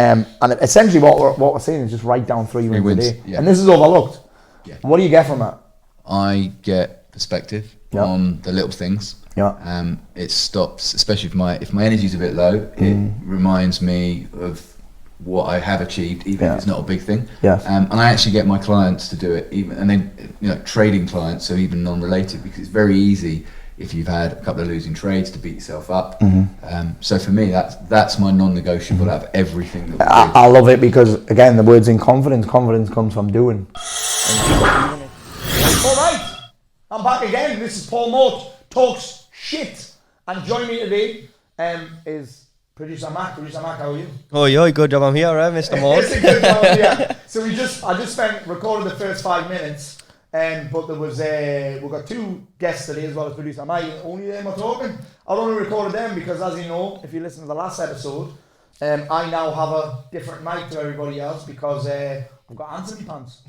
And essentially what we're saying is just write down 3 wins a day. Yeah. And this is overlooked. Yeah. What do you get from that? I get perspective on the little things. Yeah. It stops, especially if my energy's a bit low, it reminds me of what I have achieved, even if it's not a big thing. Yeah. And I actually get my clients to do it, even, and then trading clients, so even non-related, because it's very easy if you've had a couple of losing trades to beat yourself up. So for me, that's my non-negotiable out of everything that we do. I love it because, again, the word's in confidence. Confidence comes from doing. All right, I'm back again. This is Paul Mort, Talks Shit. And joining me today is producer Mac. Producer Mac, how are you? Oh, yeah, good job I'm here, Mr. Mort. It's a good job, yeah. So I just recorded the first 5 minutes. But there was we've got 2 guests today as well as producer Mike. Only them are talking. I only recorded them because, as you know, if you listen to the last episode, I now have a different mic to everybody else because I've got Anthony pants.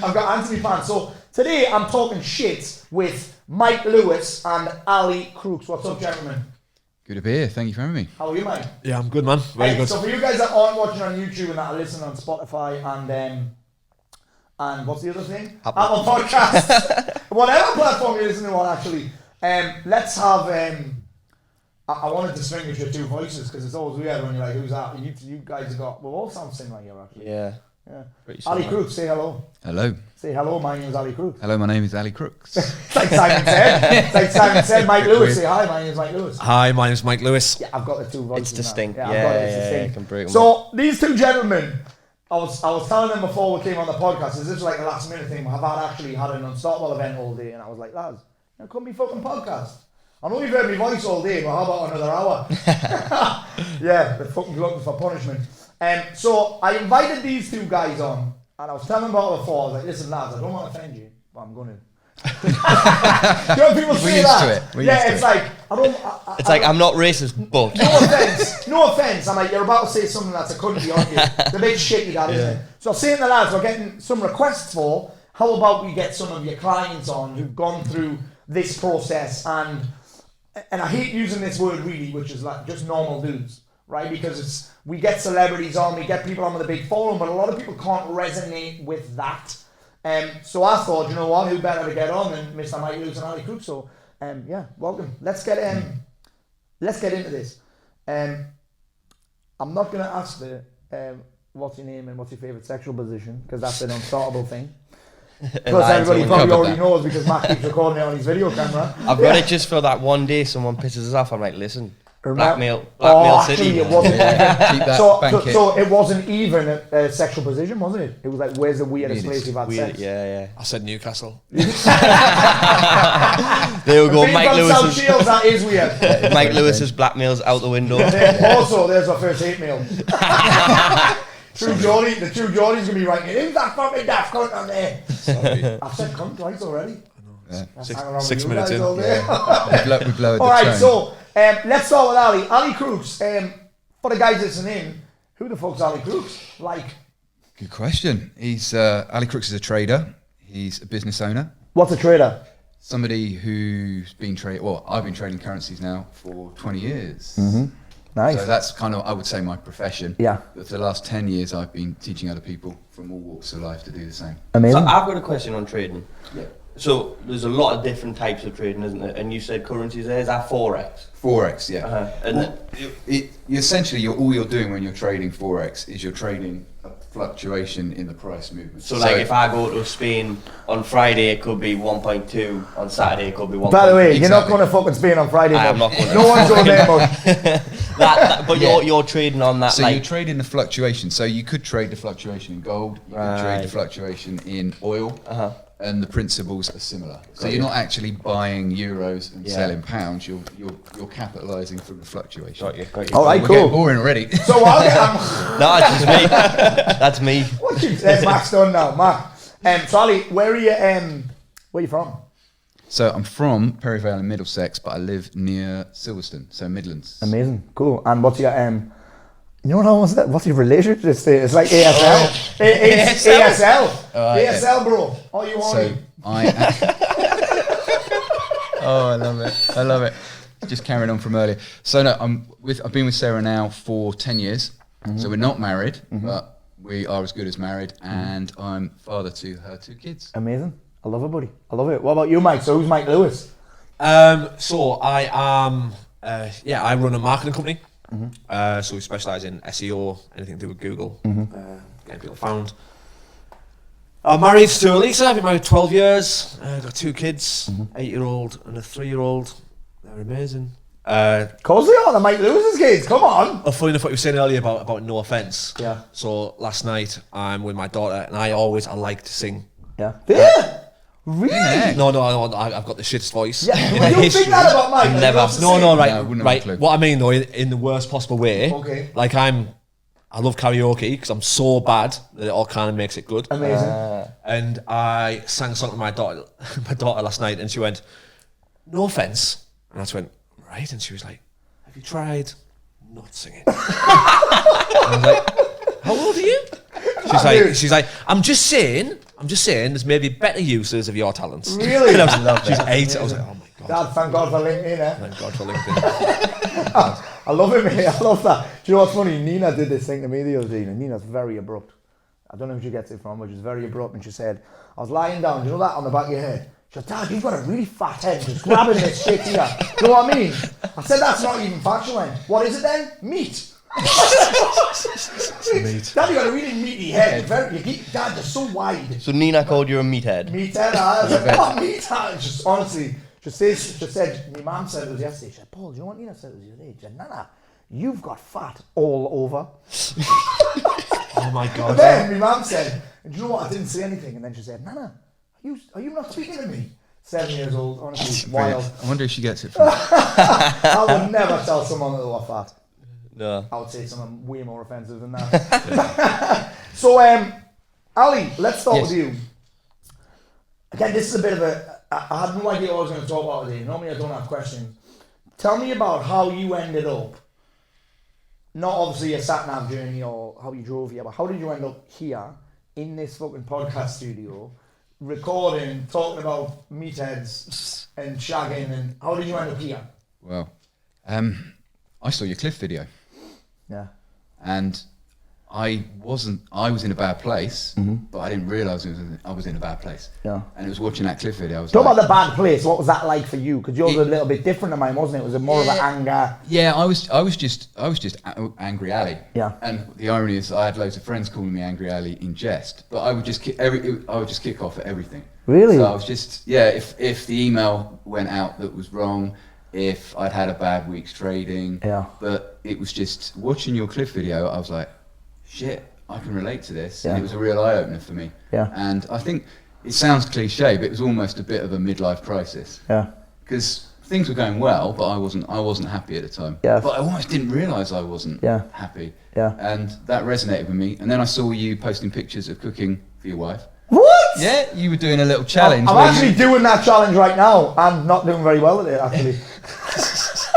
I've got Anthony pants. So today I'm talking shit with Mike Lewis and Ali Crooks. What's up, gentlemen? Good to be here. Thank you for having me. How are you, Mike? Yeah, I'm good, man. Very good. So for you guys that aren't watching on YouTube and that are listening on Spotify and what's the other thing? Apple Podcasts. Whatever platform you're listening on, actually. Let's have. I wanted to distinguish your 2 voices because it's always weird when you're like, "Who's that?" You guys have got. Well, all sound similar here, actually. Yeah. Ali Crooks, say hello. Hello. Say hello. My name is Ali Crooks. Hello, my name is Ali Crooks. It's like Simon said. Mike Lewis, say hi. My name is Mike Lewis. Hi, my name's Mike Lewis. Yeah, I've got the 2 voices. It's distinct. Now. Yeah, I've got it. It's distinct. I can break them So these 2 gentlemen. I was telling them before we came on the podcast, is this like a last minute thing? I've actually had an Unstoppable event all day, and I was like, lads, it couldn't be fucking podcast. I know you've heard my voice all day, but how about another hour? Yeah, they're fucking looking for punishment. So I invited these 2 guys on, and I was telling them about it before. I was like, listen, lads, I don't want to offend you, but I'm going to. You know, people say that. It's like it's like I'm not racist, but no offense. I'm like, you're about to say something that's a country, aren't you? The big shit you got, isn't it? So saying the lads, we're getting some requests for. How about we get some of your clients on who've gone through this process and I hate using this word really, which is like just normal dudes, right? Because we get celebrities on, we get people on with a big following, but a lot of people can't resonate with that. So I thought, you know what, who better to get on than Mr. Mike Lewis and Ali Crooks? So, yeah, welcome. Let's get into this. I'm not going to ask the what's your name and what's your favourite sexual position, because that's an unstartable thing. Plus everybody probably already knows because Matt keeps recording it on his video camera. I've got it just for that one day someone pisses us off. I'm like, listen, blackmail Actually, city. it wasn't Keep so it wasn't even a sexual position, wasn't it? It was like, where's the weirdest place you've had sex? Yeah. I said Newcastle. There we go. Mike South Shields, that is weird. Mike Lewis's blackmail's out the window. Also, there's our first hate mail. The true Geordie's gonna be writing, who's that fucking daft cunt on there? Sorry. I've said cunt twice already. Yeah. 6 minutes in. Yeah. We've lowered all the right, tone. so let's start with Ali. Ali Crooks. For the guys listening, who the fuck's Ali Crooks? Like, Good question. He's Ali Crooks is a trader. He's a business owner. what's a trader? Somebody who's been trading. Well, I've been trading currencies now for 20 years. Mm-hmm. Nice. So that's kind of, I would say, my profession. Yeah. But for the last 10 years, I've been teaching other people from all walks of life to do the same. Amazing. So I've got a question on trading. Yeah. So there's a lot of different types of trading, isn't there? And you said currencies there. Is that Forex? Forex, yeah. And Essentially, all you're doing when you're trading Forex is you're trading a fluctuation in the price movement. So like if I go to Spain on Friday, it could be 1.2. On Saturday, it could be 1. By the way, you're not going to fucking Spain on Friday. I am not going. No one's going there much. But you're trading on that. So like, you're trading the fluctuation. So you could trade the fluctuation in gold. You could trade the fluctuation in oil. And the principles are similar. So you're not actually buying euros and selling pounds. You're capitalising from the fluctuation. Got you. All right, We're cool. getting boring already. So I'll get. No, it's just me. That's me. What you said, Mac's done now, Mac. So Ali, where are you from? So I'm from Perry Vale in Middlesex, but I live near Silverstone, so Midlands. Amazing, cool. And what's your you know what I was that? What's your relationship to it? It's like ASL. It's ASL. ASL, bro. Are you on it? Oh, I love it. Just carrying on from earlier. So no, I've been with Sarah now for 10 years. So we're not married, but we are as good as married, and I'm father to her 2 kids. Amazing. I love it, buddy. I love it. What about you, Mike? So who's Mike Lewis? So I am, I run a marketing company. So we specialise in SEO, anything to do with Google, getting people found. I'm married to Lisa. I've been married 12 years. Got 2 kids, 8-year-old and a 3-year-old. They're amazing. Of course they are. They're Mike Lewis's kids. Come on. Funny enough, what you were saying earlier about no offence. Yeah. So last night I'm with my daughter, and I like to sing. Yeah. Yeah. Really? No, I've got the shittest voice. Yeah. You think that about Mike? Never. Right. What I mean though, in the worst possible way. Okay. Like I love karaoke because I'm so bad that it all kind of makes it good. Amazing. And I sang a song to my daughter last night, and she went, "No offence," and I just went, "Right," and she was like, "Have you tried not singing?" And I was like, "How old are you?" She's like, I'm just saying, there's maybe better uses of your talents. Really? She's 8. I was like, oh my God. Dad, thank God for LinkedIn, eh? Thank God for LinkedIn. I love it, mate. I love that. Do you know what's funny? Nina did this thing to me the other day, and Nina's very abrupt. I don't know who she gets it from, but she's very abrupt, and she said, I was lying down, do you know that on the back of your head? She said, Dad, you've got a really fat head, just grabbing this shit here. Do you know what I mean? I said, that's not even factual. What is it then? Meat. Dad, you got a really meaty head. Dad, you're so wide. So Nina called you a meathead? Meathead, I was like, what meathead? Just honestly, she said, my mum said it was yesterday. She said, Paul, do you know what Nina said it was the other day? She said, Nana, you've got fat all over. Oh my God. And then my mum said, do you know what? I didn't say anything. And then she said, Nana, are you not speaking to me? 7 years old, honestly, wild. I wonder if she gets it from I would never tell someone that they were fat. No. I would say something way more offensive than that. So, Ali, let's start with you. Again, this is a bit of I had no idea what I was going to talk about today. Normally I don't have questions. Tell me about how you ended up, not obviously your sat-nav journey or how you drove here, but how did you end up here in this fucking podcast studio, recording, talking about meatheads and shagging, and how did you end up here? Well, I saw your Cliff video. Yeah. And I was in a bad place, but I didn't realise I was in a bad place. Yeah. And it was watching that Cliff video. I was Talk like, about the bad place. What was that like for you? Because yours was a little bit different than mine, wasn't it? It was more of an anger. Yeah, I was just Angry Ali. Yeah. And the irony is, I had loads of friends calling me Angry Ali in jest, but I would just kick off at everything. Really? So I was just if the email went out that was wrong, if I'd had a bad week's trading. Yeah. But it was just watching your Cliff video. I was like, shit, I can relate to this. Yeah. And it was a real eye opener for me. Yeah. And I think it sounds cliche, but it was almost a bit of a midlife crisis. Yeah. Because things were going well, but I wasn't happy at the time. Yeah. But I almost didn't realise I wasn't happy. Yeah. And that resonated with me. And then I saw you posting pictures of cooking for your wife. What? Yeah, you were doing a little challenge. I'm actually doing that challenge right now. I'm not doing very well at it, actually.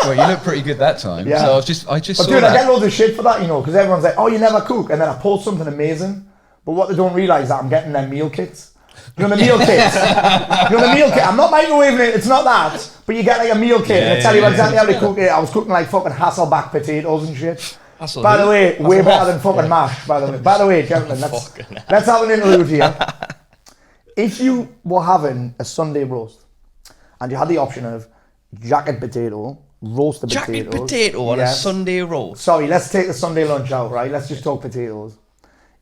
Well, you looked pretty good that time. Yeah. So I just But saw dude, that. I get loads of shit for that, you know, because everyone's like, oh, you never cook. And then I post something amazing. But what they don't realise is that I'm getting their meal kits. You know the meal kits? You know the meal kit? I'm not microwaving it, it's not that. But you get like a meal kit and they tell you exactly how to cook it. I was cooking like fucking Hasselback potatoes and shit. By the way, way better than fucking mash, by the way. By the way, gentlemen, let's have an interlude here. If you were having a Sunday roast and you had the option of jacket potato, roasted potatoes. Jacket potato on a Sunday roast. Sorry, let's take the Sunday lunch out, right? Let's just talk potatoes.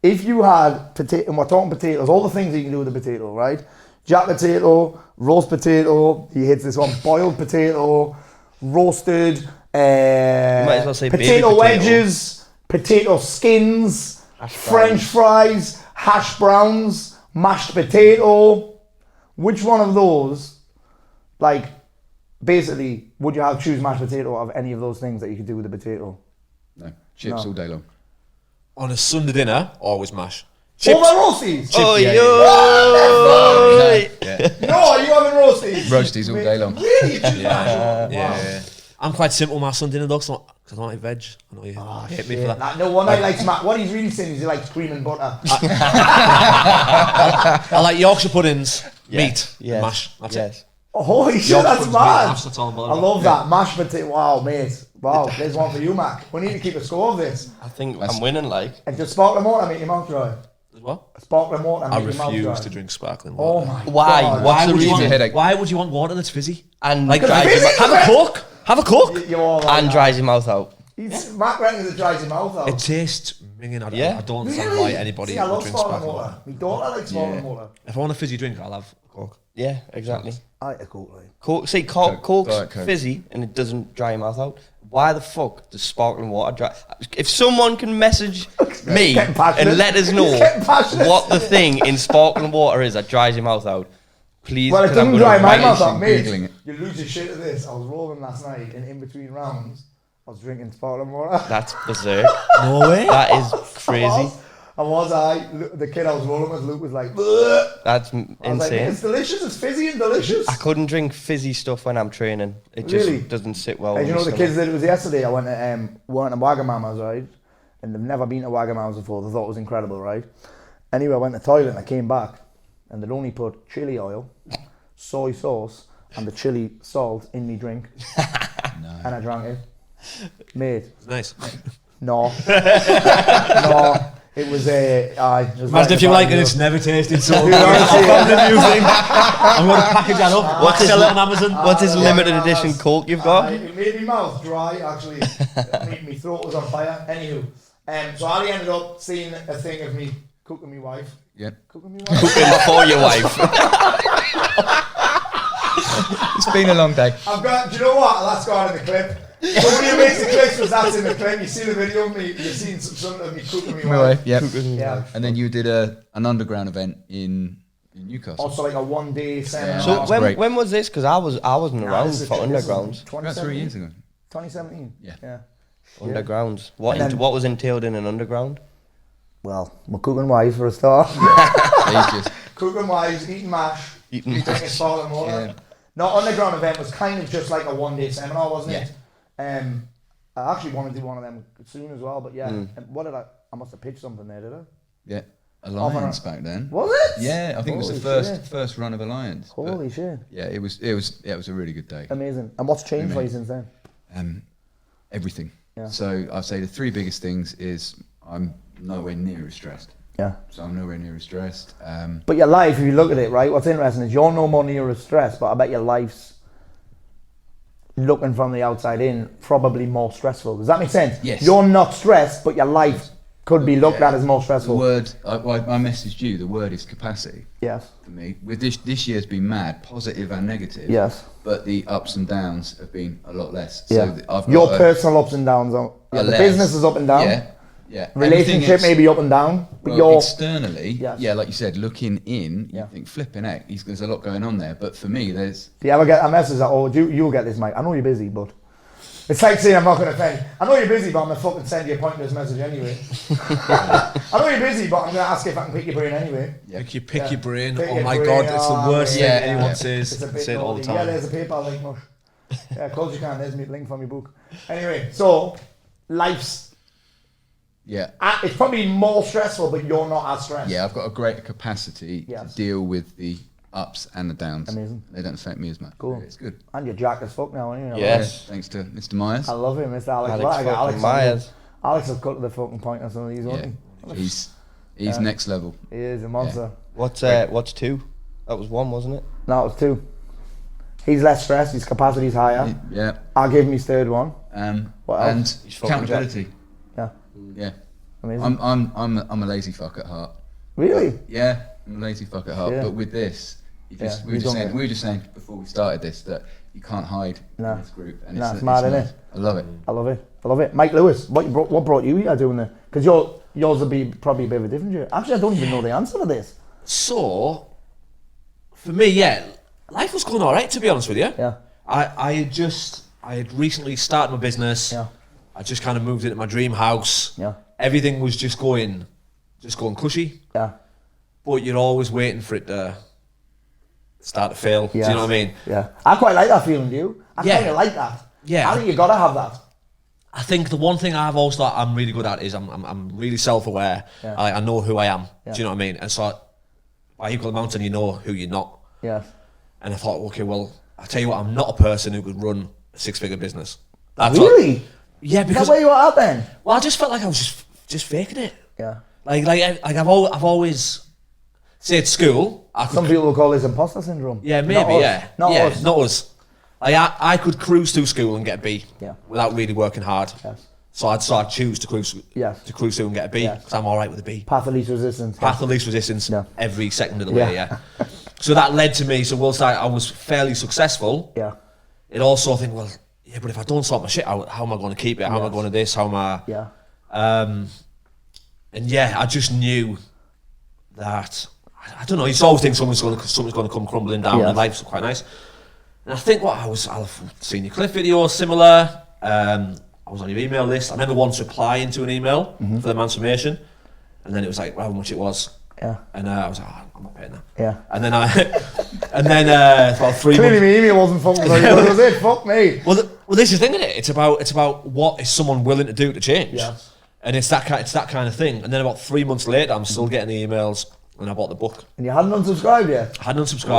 If you had potato, and we're talking potatoes, all the things you can do with a potato, right? Jacket potato, roast potato, he hits this one, boiled potato, roasted, might as well say potato baby wedges, potato skins, French fries, hash browns, mashed potato. Which one of those, like, basically, would you have choose mashed potato out of any of those things that you could do with a potato? No, chips all day long. On a Sunday dinner, always mash. Chips. Oh, the roasties! Oh, No, are you having roasties? Roasties all day long. Really? You choose mash? Yeah. I'm quite simple with my Sunday dinner, though, because I don't like veg. I know you hate me for that. Like, no, one I likes what he's really saying is he likes cream and butter. I like Yorkshire puddings, meat, Yes. mash. That's it. Holy shit, Your that's foot's mad. mash, that's all I'm I about. love that. Mashed potato. Wow, mate. Wow, there's one for you, Mac. We need to keep a score of this. I think I'm winning, like. And just sparkling water make your mouth dry. What? Sparkling water I make your mouth dry. refuse to drink sparkling Oh water. my Why? God. What's the would you reason? want, Headache. why would you want water that's fizzy? And Like, dries fizzy- your, have a Coke. Have a Coke. You're all right and now. dries your mouth out. Mac reckons it dries your mouth out. It tastes minging. Yeah. I don't understand why anybody See, I would love drink sparkling sparkling water. water. My daughter likes sparkling water. If I want a fizzy drink, I'll have a Coke. Yeah, exactly. I like a Coke, like. Coke's Diet Coke's Coke. fizzy and it doesn't dry your mouth out. Why the fuck does sparkling water dry? If someone can message me Getting passionate. and let us know He's getting passionate. what the thing in sparkling water is that dries your mouth out, please. Well, it 'cause I'm doesn't gonna dry my write mouth it. out, mate. Googling it. You lose your shit at this. I was rolling last night, and in between rounds, I was drinking sparkling water. That's berserk. No way. That is crazy. The kid I was rolling with, Luke, was like, "Bleh." That's I was like, insane. it's delicious, it's fizzy and delicious. I couldn't drink fizzy stuff when I'm training. It Really? just doesn't sit well. And with you know, my the stomach. kids did it was yesterday. I went to Wagamama's, right? And they've never been to Wagamama's before. They thought it was incredible, right? Anyway, I went to the toilet and I came back, and they'd only put chili oil, soy sauce, and the chili salt in me drink. And I drank it. Mate, Nice. no. No. It was Imagine if you like it, it's never tasted so good. honestly, I found a new thing. I'm going to package that up. What's Sell this- it on Amazon. What's this limited Wagamama's. edition Coke you've got? It made my mouth dry, actually. My throat was on fire. Anywho, so Ali ended up seeing a thing of me cooking my wife. Yep. Cooking my wife? Cooking for your wife. It's been a long day. I've got, do you know what? That's gone in the clip. So one of the amazing clips was that's in the clip. You see the video of me, you've seen some of me cooking my wife. Yep. Yeah. And then you did an underground event in Newcastle. Also like a 1 day seminar. So That's great. when was this? Because I wasn't Nah, around this is- for this is undergrounds. 2017. About 3 years ago. 2017. Yeah. Undergrounds. And then- What was entailed in an underground? Well, we're cooking wives for a start. Ages. Cooking wives, eating mash, Eating drinking sparkling water. Yeah. No, underground event was kind of just like a 1 day seminar, wasn't Yeah. it? I actually want to do one of them soon as well, but yeah. And what did I must have pitched something there, did I? Yeah. Alliance back then. Was it? Yeah, I think it was the Holy first run of Alliance. but Holy shit. yeah, it was a really good day. Amazing. And what's changed for you since then? Everything. Yeah. So I'd say the 3 biggest things is I'm nowhere near as stressed. Yeah. So I'm nowhere near as stressed. But your life, if you look at it, right, what's interesting is you're no more near as stressed, but I bet your life's looking from the outside in probably more stressful. Does that make sense? Yes. You're not stressed, but your life could be looked at as more The stressful. word I messaged you. The word is capacity Yes. for me. With this year's been mad, positive and negative. Yes. But the ups and downs have been a lot less. Yeah. So I've got Your a- personal ups and downs are a the less. business is up and down. Yeah. Yeah. Relationship Everything may is- be up and down, but Well, you're externally, Yes. yeah, like you said, looking in, Yeah. you think flipping heck, there's a lot going on there. But for me, there's Do you ever get a message that, oh, you'll get this, mate? I know you're busy, but it's like saying I'm not going to offend. I know you're busy, but I'm going to fucking send you a pointless message anyway. I know you're busy, but I'm going to ask if I can pick your brain anyway. Pick Yeah. your brain. Pick Oh your my brain. God, it's Oh, the worst yeah, thing yeah. anyone It's says. a bit Say it all the naughty. Yeah, time. there's a PayPal link, mush. Yeah, of course you can. There's my link from my book. Anyway, so life's yeah. it's probably more stressful, but you're not as stressed. Yeah, I've got a greater capacity Yes. to deal with the ups and the downs. Amazing. They don't affect me as much. Cool. It's good. And you're jacked as fuck now, aren't you? Yes. Thanks to Mr. Myers. I love him, Mr. Alex. Alex Well, I got fucking on Myers. the- Alex has cut to the fucking point on some of these, Yeah. wasn't He's next level. he? He is a monster. What's 2? That was 1, wasn't it? No, it was 2. He's less stressed. His capacity's higher. Yeah. I'll give him his 3rd one. And What else? He's fucking accountability. Yeah, Yeah. amazing. I'm a lazy fuck at heart. Really? Yeah, I'm a lazy fuck at heart. Yeah. But with this, Yeah, we don't get- we were just saying before we started this that you can't hide No. in this group. And No, it's mad, innit? nice. I love it. I love it. I love it. Mike Lewis, what brought you here doing this? Because yours would be probably a bit of a different year. Actually, I don't even know the answer to this. So, for me, yeah, life was going all right, to be honest with you. Yeah. I had recently started my business. Yeah. I just kind of moved into my dream house. Yeah. Everything was just going cushy. Yeah. But you're always waiting for it to start to fail. Do you know what I mean? Yeah. I quite like that feeling, do you? I Yeah. kind of like that. Yeah. I think you got to have that. I think the one thing I've always thought I'm really good at is I'm really self-aware. Yeah. I know who I am. Yeah. Do you know what I mean? And so by equal amount, and you know who you're not. Yeah. And I thought, okay, well, I'll tell you what, I'm not a person who could run a 6-figure business. That's Really? Yeah, Is because that where you were at then? well, I just felt like I was just faking it. Yeah. Like I've always say at school. I could, Some people will call this imposter syndrome. yeah, maybe, Not us. yeah, Not yeah, us. not us. Like I could cruise through school and get a B, Yeah. without really working hard. Yes. So I'd choose to cruise, Yes. through and get a B Yes. because I'm all right with a B. Path of least resistance. Path of least resistance Yeah. every second of the Yeah. way. Yeah. So that led to me. So whilst I was fairly successful, Yeah. it also I think, well, yeah, but if I don't sort my shit out, how am I going to keep it? How am I going to this? How am I? Yeah. And yeah, I just knew that I don't know. You just always think something's going to come crumbling down, Yeah. and life's quite nice. And I think I've seen your Cliff videos similar. I was on your email list. I remember once replying to an email for the transformation, and then it was like how much it was. Yeah. And I was like, oh, I'm not paying that. Yeah. And then about 3 Clearly, months. my email wasn't fucking very good, was it? Fuck me. Well, this is the thing, isn't it? It's about what is someone willing to do to change. Yeah. And it's that kind of thing. And then about 3 months later, I'm still getting the emails, and I bought the book. And you hadn't unsubscribed yet? I hadn't unsubscribed.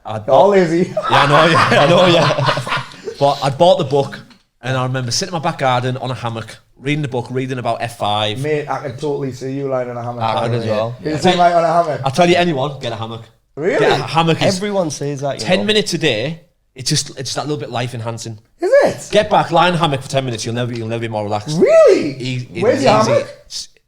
Wow. You're all lazy. Yeah, I know, yeah. But I bought the book, and I remember sitting in my back garden on a hammock, reading the book, reading about F5. Mate, I could totally see you lying on a hammock. I could as well. You seem like on a hammock. I'll tell you, anyone, get a hammock. Really? Get a hammock is Everyone says that. 10 minutes a day. It's that little bit life enhancing. Is it? Get back, lie in a hammock for 10 minutes, you'll never be more relaxed. Really? Where's your hammock?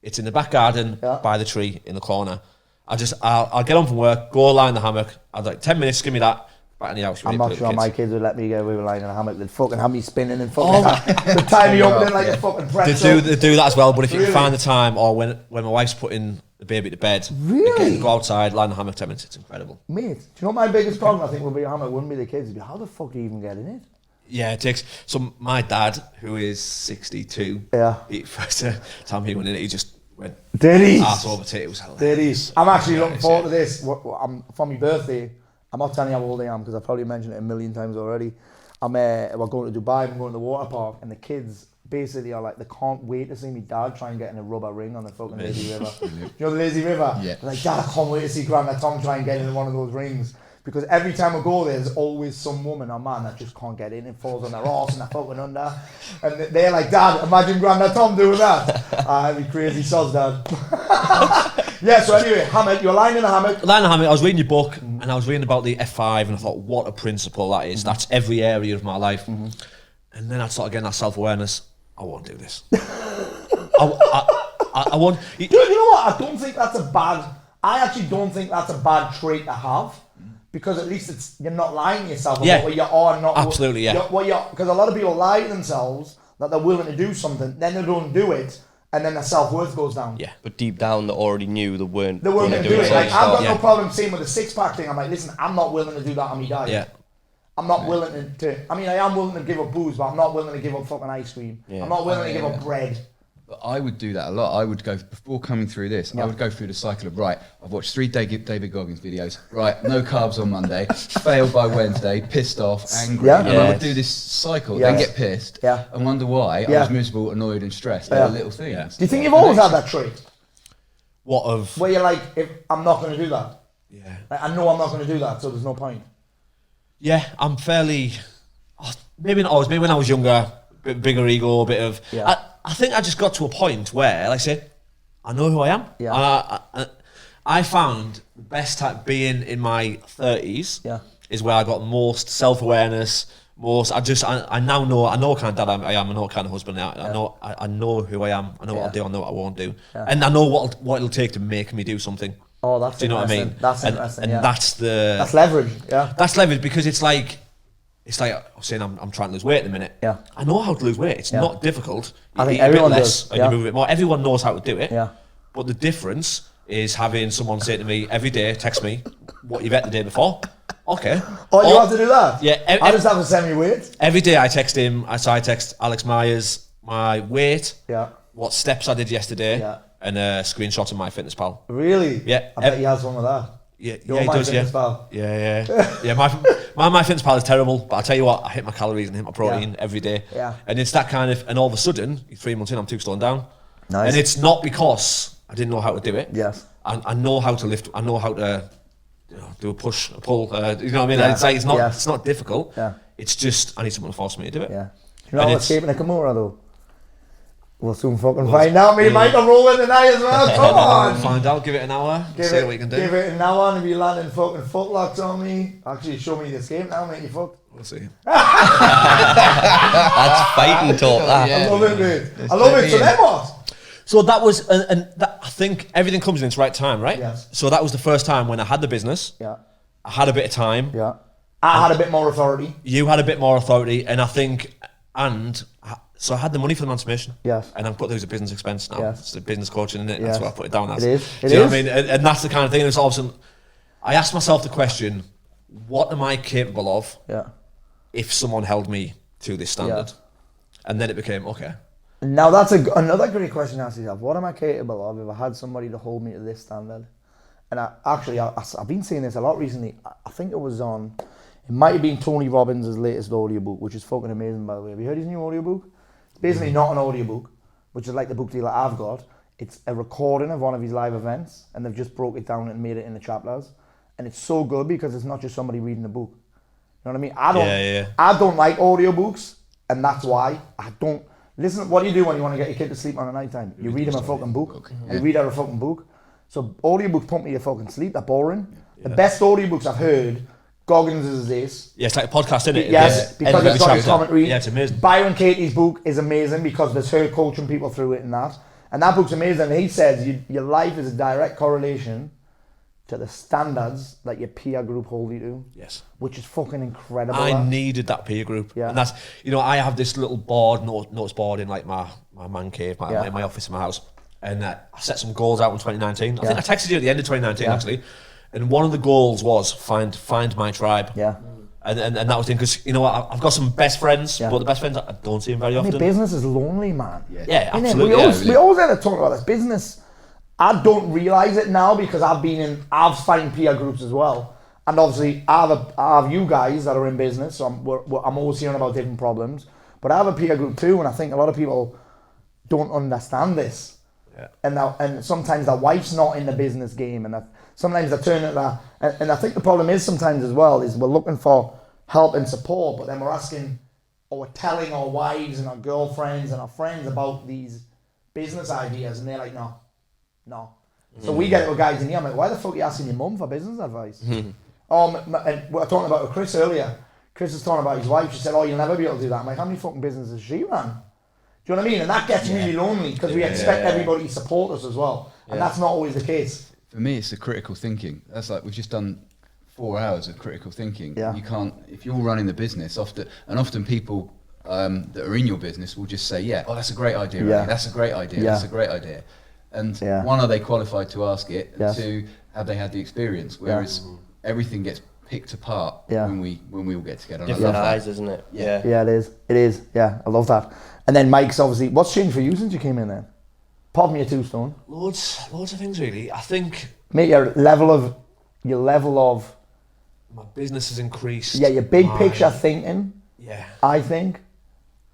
It's in the back garden, Yeah. by the tree, in the corner. I'll get on from work, go lie in the hammock. I'll like 10 minutes, give me that. Back in the house. I'm ready not for sure the my kids. kids would let me go. We were lying in a hammock. They'd fucking have me spinning and fucking they'd tie me up in like a fucking They pretzel. do that as well, but if you Really? can find the time, or when my wife's putting the baby to bed, Really? go outside, lie in the hammock 10 minutes, it's incredible. Mate, do you know what my biggest problem I think would be a hammock wouldn't be the kids, it'd be how the fuck do you even get in it? Yeah, it takes. So my dad, who is 62, Yeah. first time he went in it, he just went Did he? arse over to it. It was hilarious. Did he? I'm actually looking Nice, forward yeah. to this. I'm for my birthday. I'm not telling you how old I am because I've probably mentioned it a million times already. We're going to Dubai. I'm going to the water park, and the kids basically are like, they can't wait to see me dad try and get in a rubber ring on the fucking lazy river. Do you know the lazy river? Yeah. They're like, Dad, I can't wait to see Grandma Tom try and get in one of those rings. Because every time I go there, there's always some woman or man that just can't get in. It falls on their arse and they're fucking under. And they're like, Dad, imagine Grandma Tom doing that. I'd be crazy soz, Dad. Yeah, so anyway, hammock. You're lying in a hammock. Lying in a hammock, I was reading your book, and I was reading about the F5, and I thought, what a principle that is. That's every area of my life. And then I started getting that self-awareness. I won't do this. I won't. Dude, you know what? I don't think that's a bad... I actually don't think that's a bad trait to have. Because at least you're not lying to yourself about Yeah. what you are and not... Absolutely, yeah. Because a lot of people lie to themselves that they're willing to do something, then they don't do it, and then their self-worth goes down. Yeah. But deep down, they already knew they weren't. They weren't gonna going to do it. from Like, the I've got start. no problem saying with a six-pack thing, I'm like, listen, I'm not willing to do that on me diet. Yeah. I'm not willing to... I mean, I am willing to give up booze, but I'm not willing to give up fucking ice cream. Yeah. I'm not willing to give up bread. But I would do that a lot. I would go, before coming through this, I would go through the cycle of, right, I've watched 3 David Goggins videos, right, no carbs on Monday, failed by Wednesday, pissed off, angry. Yeah. And I would do this cycle, Yeah. then get pissed, Yeah. and wonder why I Yeah. was miserable, annoyed, and stressed. Yeah. They're little things. Do you think you've always had that trait? What of... Where you're like, if I'm not going to do that. Yeah. Like, I know I'm not going to do that, so there's no point. Yeah, I'm fairly... maybe not always. Maybe when I was younger, bit bigger ego, a bit of... Yeah. I think I just got to a point where, like I said, I know who I am. Yeah. I found the best time being in my 30s Yeah. is where I got most self-awareness, I now know, I know what kind of dad I am, I know what kind of husband I am, I know who I am, I know what I'll do, I know what I won't do. Yeah. And I know what it'll take to make me do something. Oh, that's Do you know what I interesting. mean? That's And- interesting, And yeah. that's leverage, yeah. that's leverage, because it's like I was saying, I'm trying to lose weight in a minute. Yeah. I know how to lose weight. It's Yeah. not difficult. I think eat a bit everyone less does, and yeah. you move a bit more. Everyone knows how to do it. Yeah. But the difference is having someone say to me every day, text me what you've ate the day before. Okay. Oh, you Or- have to do that? Yeah, I just have to send me weight. Every day I text him. I text Alex Myers my weight, Yeah. what steps I did yesterday, Yeah. and a screenshot of MyFitnessPal. Really? Yeah. I bet he has one of that. Yeah, You're yeah, he my does. Yeah, MyFitnessPal. yeah. My MyFitnessPal is terrible, but I tell you what, I hit my calories and hit my protein every day. Yeah. And it's that kind of, and all of a sudden, 3 months in, I'm 2 stone down. Nice. And it's not because I didn't know how to do it. Yes. I know how to lift. I know how to do a push, a pull. You know what I mean? Yeah. It's like Yeah. it's not difficult. Yeah. It's just I need someone to force me to do it. Yeah. You know And what's it's- escaping a Kimura though? We'll soon fucking find out. Me and Mike are rolling tonight as well. Come on. Find out. Give it an hour. See what we can do. Give it an hour and if you landing fucking footlocks on me. Actually, show me the escape now, mate. You fucked. We'll see. That's fighting talk. That. I love it, mate. I love it. So then what? So that was, and that, I think everything comes in its right time, right? Yes. So that was the first time when I had the business. Yeah. I had a bit of time. Yeah. I had a bit more authority. You had a bit more authority, and I think, so I had the money for the transformation. Yes. And I've put those as a business expense now. Yes. It's the business coaching, isn't it? Yes. That's what I put it down as. It is. Do you know what I mean? And that's the kind of thing. And it's all of a sudden, I asked myself the question, what am I capable of Yeah. if someone held me to this standard? Yeah. And then it became, okay. Now that's another great question to ask yourself. What am I capable of if I had somebody to hold me to this standard? And I've been saying this a lot recently. I think it might have been Tony Robbins' latest audiobook, which is fucking amazing, by the way. Have you heard his new audiobook? It's basically not an audiobook, which is like the book deal that I've got. It's a recording of one of his live events, and they've just broke it down and made it into chapters. And it's so good because it's not just somebody reading the book. You know what I mean? I don't like audiobooks, and that's why I don't. Listen, what do you do when you want to get your kid to sleep on a night time? You read him a fucking book. You read out a fucking book. So audiobooks pump me to fucking sleep. They're boring. The best audiobooks I've heard, Goggins is this. Yeah, it's like a podcast, isn't it? Yes, because it's got his commentary. Yeah, it's amazing. Byron Katie's book is amazing because there's her coaching people through it and that. And that book's amazing. And he says your life is a direct correlation to the standards that your peer group hold you to. Yes. Which is fucking incredible. I needed that peer group. Yeah. And that's, I have this little board, notice board in like my man cave, my office in my house. And I set some goals out in 2019. I think I texted you at the end of 2019 actually. And one of the goals was find my tribe. Yeah. And that was the thing, because you know what, I've got some best friends, but the best friends I don't see them very often. Business is lonely, man. Yeah, absolutely. We always end up talking about this business. I don't realise it now because I've found peer groups as well. And obviously I have you guys that are in business, so I'm always hearing about different problems. But I have a peer group too, and I think a lot of people don't understand this. Yeah. And sometimes their wife's not in the business game, and sometimes they turn it that. And I think the problem is sometimes as well is we're looking for help and support, but then we're asking or we're telling our wives and our girlfriends and our friends about these business ideas, and they're like, no. So we get it with guys in here. I'm like, why the fuck are you asking your mum for business advice? And we were talking about with Chris earlier. Chris was talking about his wife. She said, "Oh, you'll never be able to do that." I'm like, how many fucking businesses she ran? Do you know what I mean? And that gets really lonely because we expect everybody to support us as well, and that's not always the case. For me, it's the critical thinking. That's like we've just done 4 hours of critical thinking. Yeah. You can't, if you're running the business, often people that are in your business will just say, "Yeah, oh, that's a great idea. Yeah. Really. That's a great idea. Yeah. That's a great idea." And one, are they qualified to ask it? And two, have they had the experience? Whereas everything gets picked apart when we all get together. And Different eyes, isn't it? Yeah, it is. It is. Yeah, I love that. And then Mike's obviously. What's changed for you since you came in then? Apart from your tombstone. Loads of things really. I think, mate, your level of my business has increased. Yeah, your big picture thinking. Yeah. I think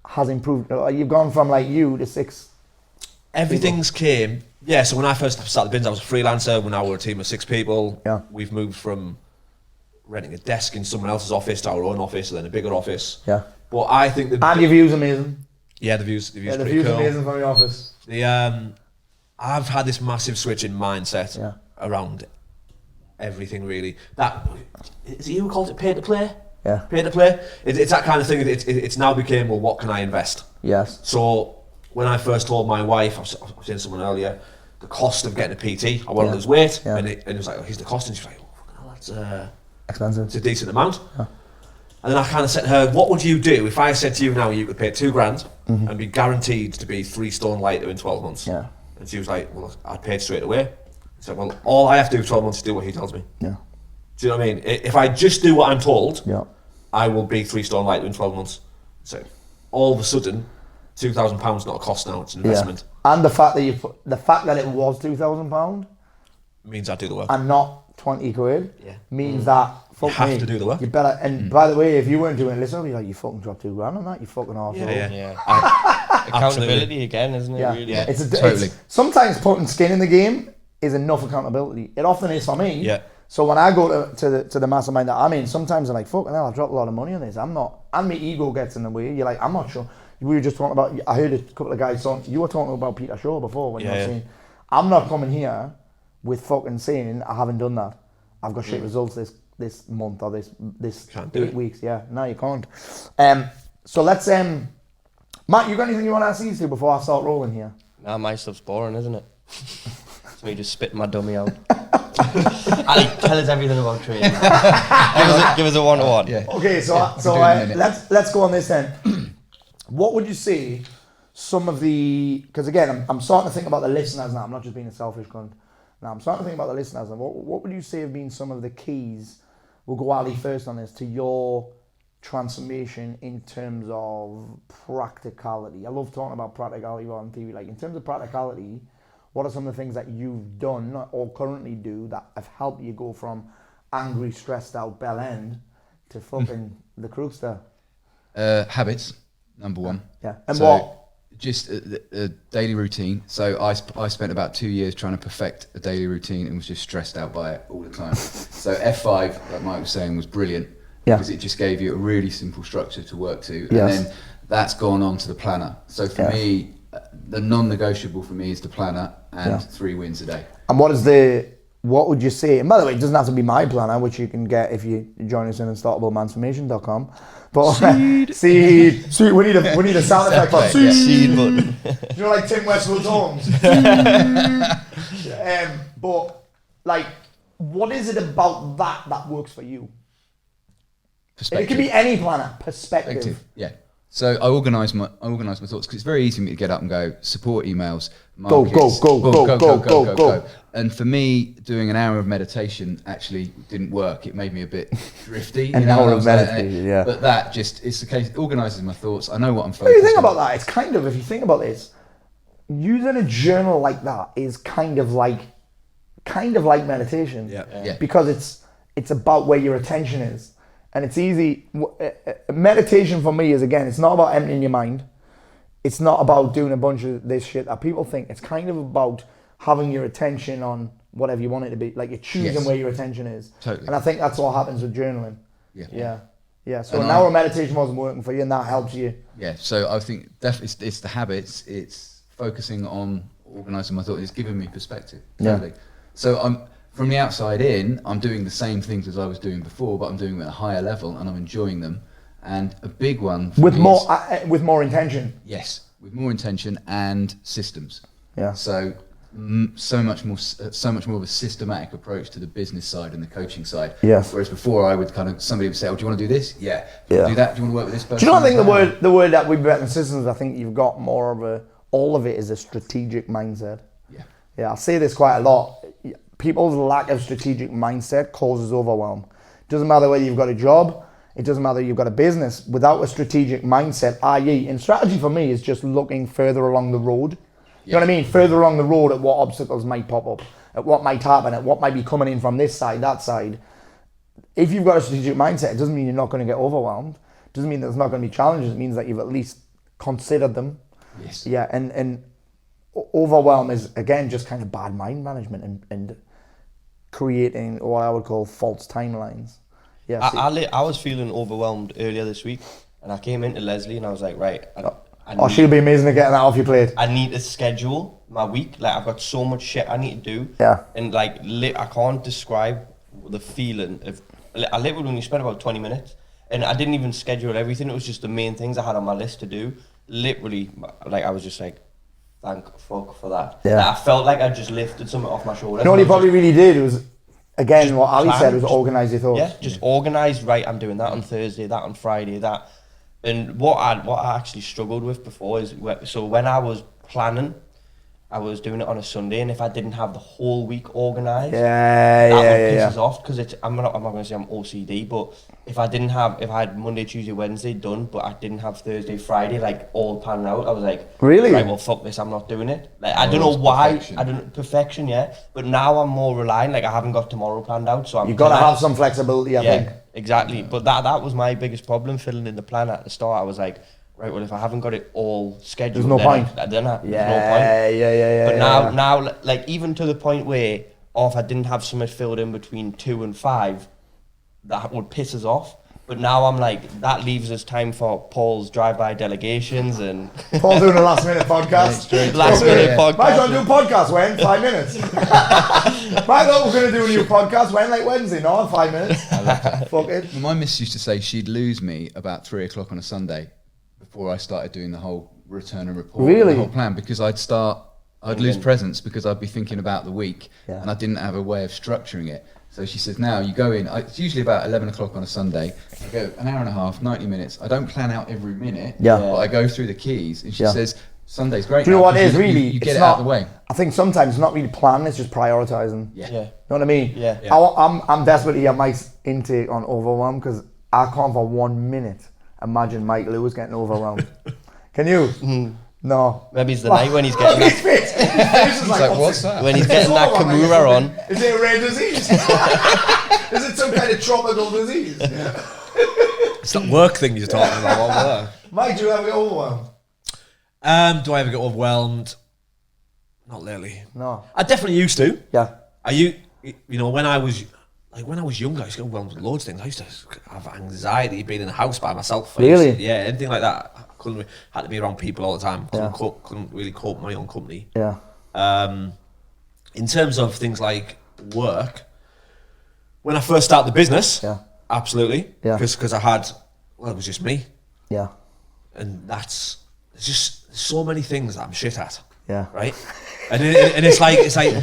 has improved. You've gone from like you to 6. Everything's came. Yeah, so when I first started the business, I was a freelancer. When now we're a team of 6 people. Yeah. We've moved from renting a desk in someone else's office to our own office, and then a bigger office. Yeah. But I think and your view's amazing. Yeah, the view's the pretty view's cool. amazing from your office. I've had this massive switch in mindset around everything really. That is it you who called it pay to play? Yeah. Pay to play. It's that kind of thing. It's now became, well, what can I invest? Yes. So when I first told my wife, I was saying to someone earlier, the cost of getting a PT, I want to lose weight, and it was like, oh, here's the cost, and she's like, oh, fucking hell, that's expensive. It's a decent amount. Yeah. And then I kind of said to her, what would you do if I said to you now you could pay $2,000 and be guaranteed to be 3 stone lighter in 12 months? Yeah. And she was like, well, I'd pay it straight away. I said, well, all I have to do for 12 months is do what he tells me. Yeah. Do you know what I mean? If I just do what I'm told, I will be 3 stone lighter in 12 months. So all of a sudden, £2,000 not a cost now, it's an investment. Yeah. And the fact that it was £2,000 means I do the work. And not 20 quid means that you have to do the work. You better. And by the way, if you weren't doing it, listen, I'd be like, you fucking dropped $2,000 on that, you fucking arsehole. Accountability again, isn't it? Yeah. Really? It's sometimes putting skin in the game is enough accountability. It often is for me. Yeah. So when I go to the mastermind that I'm in, sometimes I'm like, fucking hell, I've dropped a lot of money on this. I'm not, and my ego gets in the way. You're like, I'm not sure. We were just talking about, I heard a couple of guys talking, you were talking about Peter Shaw before when you were saying, I'm not coming here with fucking saying I haven't done that. I've got shit results this month or this 8 weeks. Yeah, no, you can't. So let's, Matt, you got anything you want to ask these two before I start rolling here? Nah, my stuff's boring, isn't it? It's me just spitting my dummy out. Ali, tell us everything about training. give us a one-to-one. Yeah. Okay, so let's go on this then. What would you say some of the, because again, I'm starting to think about the listeners now. I'm not just being a selfish cunt. Now I'm starting to think about the listeners. And what would you say have been some of the keys? We'll go Ali first on this, to your transformation in terms of practicality. I love talking about practicality on TV. Like in terms of practicality, what are some of the things that you've done or currently do that have helped you go from angry, stressed out bell end to fucking the Crooks there? Habits, number one. Yeah. And so what? Just a daily routine. So I spent about 2 years trying to perfect a daily routine and was just stressed out by it all the time. So F5, like Mike was saying, was brilliant because it just gave you a really simple structure to work to. And then that's gone on to the planner. So for me, the non-negotiable for me is the planner and 3 wins a day. And what would you say? And by the way, it doesn't have to be my planner, which you can get if you join us in unstartablemansformation.com. But seed. We need a sound effect for seed. Seed button. You know, like Tim Westwood's horns. But like, what is it about that works for you? Perspective. It could be any planner. Perspective. Yeah. So I organise my thoughts because it's very easy for me to get up and go support emails, markets, go. And for me, doing an hour of meditation actually didn't work. It made me a bit drifty. An hour of meditation, yeah. But that just, it's the case, it organises my thoughts. I know what I'm focused on. What do you think about that? It's kind of, if you think about this, using a journal like that is kind of like meditation. Yeah. Because it's about where your attention is. And it's easy. Meditation for me is, again, it's not about emptying your mind. It's not about doing a bunch of this shit that people think. It's kind of about having your attention on whatever you want it to be. Like you're choosing where your attention is. Totally. And I think that's what happens with journaling. Yeah. So an hour of meditation wasn't working for you, and that helps you. Yeah. So I think definitely it's the habits. It's focusing on organising my thoughts. It's giving me perspective. Totally. So from the outside in, I'm doing the same things as I was doing before, but I'm doing them at a higher level and I'm enjoying them. And a big one with more intention. Yes, with more intention and systems. Yeah. So so much more of a systematic approach to the business side and the coaching side. Yes. Whereas before, I would somebody would say, "Oh, do you want to do this? Yeah. Do you want to do that? Do you want to work with this person?" Do you know? I think the word that we've got in systems, I think you've got more of all of it is a strategic mindset. Yeah. I say this quite a lot. People's lack of strategic mindset causes overwhelm. It doesn't matter whether you've got a job, it doesn't matter you've got a business. Without a strategic mindset, i.e., and strategy for me is just looking further along the road. You know what I mean? Further along the road at what obstacles might pop up, at what might happen, at what might be coming in from this side, that side. If you've got a strategic mindset, it doesn't mean you're not going to get overwhelmed. It doesn't mean there's not going to be challenges. It means that you've at least considered them. Yes. Yeah, and overwhelm is, again, just kind of bad mind management and creating what I would call false timelines. Yeah, I was feeling overwhelmed earlier this week, and I came into Lesley and I was like, right. She'll be amazing at getting that off your plate. I need to schedule my week. Like I've got so much shit I need to do. Yeah. And like I can't describe the feeling of. I literally only spent about 20 minutes, and I didn't even schedule everything. It was just the main things I had on my list to do. Literally, like I was just like, thank fuck for that. Yeah. Like, I felt like I just lifted something off my shoulders. You know what he probably really did was, again, what Ali said was organise your thoughts. Yeah, just organise, right, I'm doing that on Thursday, that on Friday, that. And what I actually struggled with before is, so when I was planning, I was doing it on a Sunday, and if I didn't have the whole week organised, that would piss us off, because I'm not going to say I'm OCD, but if I had Monday, Tuesday, Wednesday done, but I didn't have Thursday, Friday, like all planned out, I was like, really? Right, well, fuck this, I'm not doing it. Like, I don't know why, perfection, yeah, but now I'm more relying, like I haven't got tomorrow planned out, so you've got to have some flexibility, I think. Exactly, but that was my biggest problem, filling in the plan at the start. I was like, right, well, if I haven't got it all scheduled, there's no point. There's no point. Yeah. But now, like, even to the point where or if I didn't have something filled in between 2 and 5, that would piss us off. But now I'm like, that leaves us time for Paul's drive-by delegations and... Paul doing a last-minute podcast. Last-minute podcast. Might as well do a podcast when? 5 minutes. Might as well we're going to do a new podcast when? Like Wednesday, no? 5 minutes. Fuck it. My miss used to say she'd lose me about 3 o'clock on a Sunday before I started doing the whole return and report. Really? The whole plan, because I'd lose presents because I'd be thinking about the week and I didn't have a way of structuring it. So she says, now you go in, it's usually about 11 o'clock on a Sunday. I go an hour and a half, 90 minutes. I don't plan out every minute, but I go through the keys. And she says, Sunday's great. Do you know what it is, really? You get it out of the way. I think sometimes it's not really planning, it's just prioritising. Yeah. You know what I mean? Yeah. I'm desperate to hear Mike's intake on overwhelm, because I can't for 1 minute imagine Mike Lewis getting overwhelmed. Can you? No. Maybe it's the night when he's getting His face is like, What's that? when he's getting that Kimura on. Is it a rare disease? Is it some kind of tropical disease? It's that work thing you're talking about over there. Mike, do you ever get overwhelmed? Do I ever get overwhelmed? Not lately. No. I definitely used to. Yeah. When I was younger, I used to get overwhelmed with loads of things. I used to have anxiety being in the house by myself. Really? Yeah, anything like that. Had to be around people all the time. Couldn't really cope with my own company. Yeah. In terms of things like work, when I first started the business, absolutely. Yeah. Because it was just me. Yeah. And there's just so many things that I'm shit at. Yeah. Right. And it's like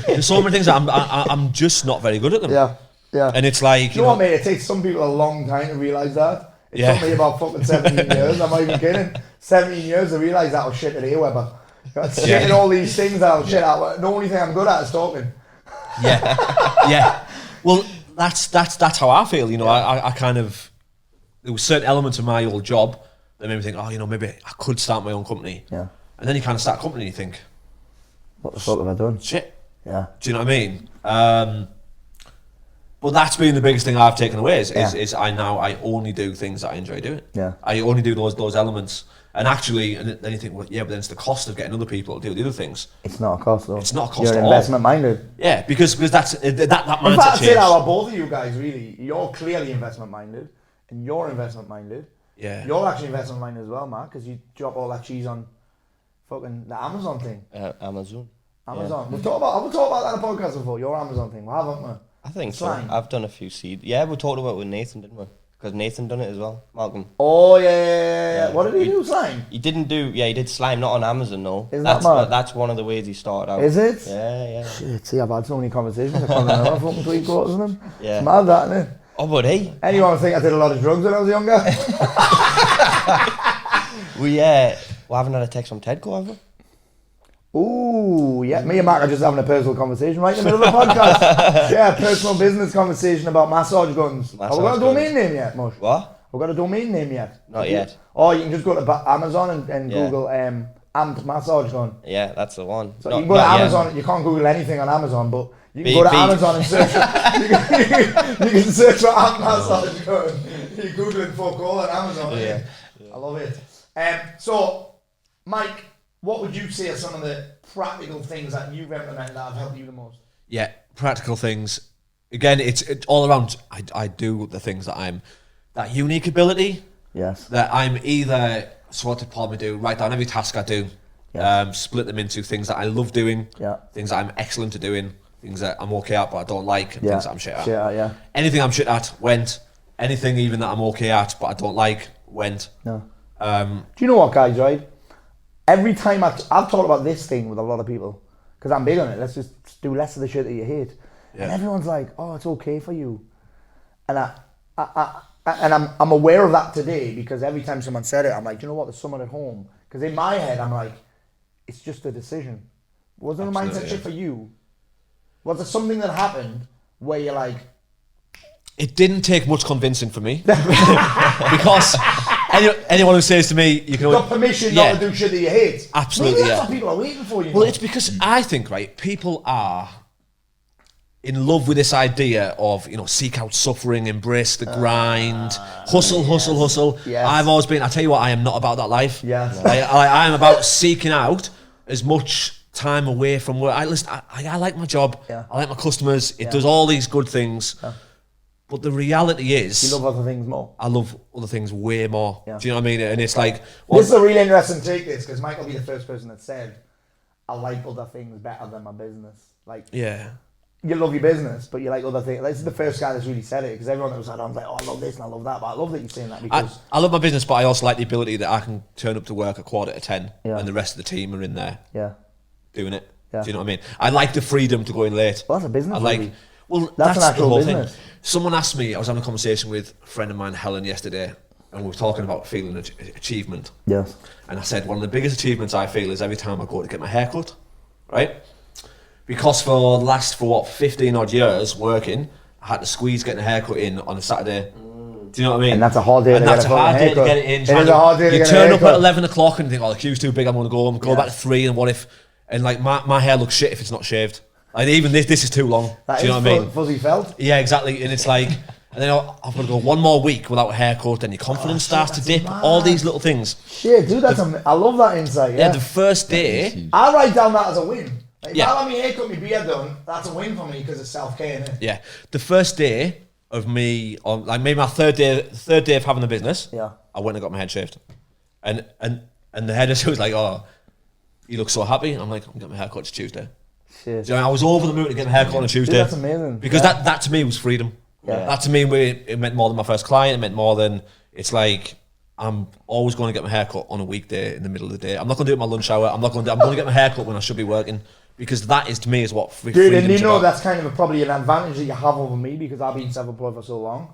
there's so many things that I'm just not very good at them. Yeah. Yeah. And it's like you know what, mate? It takes some people a long time to realise that. It took me about fucking 17 years. I'm not even kidding. 17 years to realise that was shit at AWeber. Shit at all these things that I was shit at. The only thing I'm good at is talking. Yeah. Well, that's how I feel. You know, I kind of, there was certain elements of my old job that made me think, maybe I could start my own company. Yeah. And then you kind of start a company and you think, what the fuck have I done? Shit. Yeah. Do you know what I mean? But that's been the biggest thing I've taken away is I only do things that I enjoy doing. Yeah. I only do those elements. And actually, and then you think, well, but then it's the cost of getting other people to do the other things. It's not a cost, though. It's not a cost You're at all. investment minded. Yeah, because that's that mindset. In fact, I'd say that about both of you guys, really. You're clearly investment minded, and you're investment minded. Yeah. You're actually investment minded as well, Mark, because you drop all that cheese on fucking the Amazon thing. Amazon. Yeah. We've talked about that in the podcast before. Your Amazon thing, haven't we? I think Slime. so. I've done a few seed. Yeah, we talked about it with Nathan, didn't we? Because Nathan done it as well, Malcolm. Oh yeah. What did he do, slime? He did slime, not on Amazon, no. Isn't that mad? That's one of the ways he started out. Is it? Yeah. Shit, see, I've had so many conversations. I can't remember fucking 3 quarters of them. Yeah. It's mad, that, isn't it? Oh, but hey. Anyone think I did a lot of drugs when I was younger? we haven't had a text from Tedco, have we? Ooh, yeah. Me and Mark are just having a personal conversation right in the middle of the podcast. Yeah, personal business conversation about massage guns. Have we got a domain name yet, Mush? What? We've got a domain name yet? Not yet. Oh, you can just go to Amazon and Google amped massage gun. Yeah, that's the one. So you can go to Amazon. You can't Google anything on Amazon, but you can go to Amazon and search. You can search for amped massage gun. You Google it for call on Amazon. Yeah. I love it. So, Mike, what would you say are some of the practical things that you've implemented that have helped you the most? Yeah, practical things. Again, it's all around. I do the things that I'm that unique ability. Yes. That I'm either, so what did Paul me do? Write down every task I do. Yes. Split them into things that I love doing. Yeah. Things that I'm excellent at doing. Things that I'm okay at but I don't like. And things that I'm shit at. Yeah. Anything I'm shit at went. Anything even that I'm okay at but I don't like went. No. Do you know what, guys? Right. Every time I've talked about this thing with a lot of people because I'm big on it. Let's just do less of the shit that you hate. Yeah. And everyone's like, "Oh, it's okay for you," and I'm aware of that today because every time someone said it, I'm like, you know what? There's someone at home. Because in my head, I'm like, it's just a decision. Was there a mindset shit for you? Was there something that happened where you're like... It didn't take much convincing for me. Because anyone who says to me, you can... Got permission not to do shit that you hate. Absolutely, maybe that's what people are waiting for, you know? Well, it's because I think, right, people are in love with this idea of, seek out suffering, embrace the grind, hustle. Yes. I've always been, I tell you what, I am not about that life. Yes. I am about seeking out as much time away from work. I like my job. Yeah. I like my customers. It does all these good things. Yeah. But the reality is, You love other things more. I love other things way more. Yeah. Do you know what I mean? And it's like, This is a really interesting take, this, because Mike will be the first person that said, I like other things better than my business. Like, yeah. you love your business, but you like other things. This is the first guy that's really said it, because everyone that was like, I'm like, oh, I love this and I love that. But I love that you're saying that, because I love my business, but I also like the ability that I can turn up to work at 10:15 Yeah. and the rest of the team are in there yeah, doing it. Yeah. Do you know what I mean? I like the freedom to go in late. well, that's a business. I like, really. well, That's an the actual whole business. thing. Someone asked me, I was having a conversation with a friend of mine, Helen, yesterday, and we were talking about feeling achievement. Yes. And I said, one of the biggest achievements I feel is every time I go to get my hair cut, right? Because for the last, 15 odd years working, I had to squeeze getting a haircut in on a Saturday. Do you know what I mean? And that's a hard day And to that's get a a hard day to haircut. get it in. It is a hard day to You get a turn up haircut. at 11 o'clock and you think, oh, the queue's too big, I'm going to go. I'm going back to 3, and what if... And like, my hair looks shit if it's not shaved. Like, even this is too long. That Do you know is what I mean? fuzzy felt. Yeah, exactly. And it's like... And then I've got to go one more week without a haircut, and your confidence starts to dip. mad. All these little things. Shit, dude, I love that insight. Yeah, Yeah, the first day... I write down that as a win. Like, if Yeah. I have my haircut, my beard done, that's a win for me because it's self-care, innit? Yeah, the first day of me, on like maybe my third day of having the business, Yeah. I went and got my head shaved, and the hairdresser was like, "Oh, you look so happy." And I'm like, "I'm getting my hair cut Tuesday." Shit. Do you know, I was over the moon to get my hair cut on a Tuesday. Dude, that's amazing. Because Yeah. that to me was freedom. Yeah. That to me, it meant more than my first client. It meant more than, it's like, I'm always going to get my hair cut on a weekday in the middle of the day. I'm not going to do it in my lunch hour. I'm going to get my hair cut when I should be working. Because that is, to me, is what Dude, freedom and you is know about. that's kind of probably an advantage that you have over me because I've been self-employed for so long.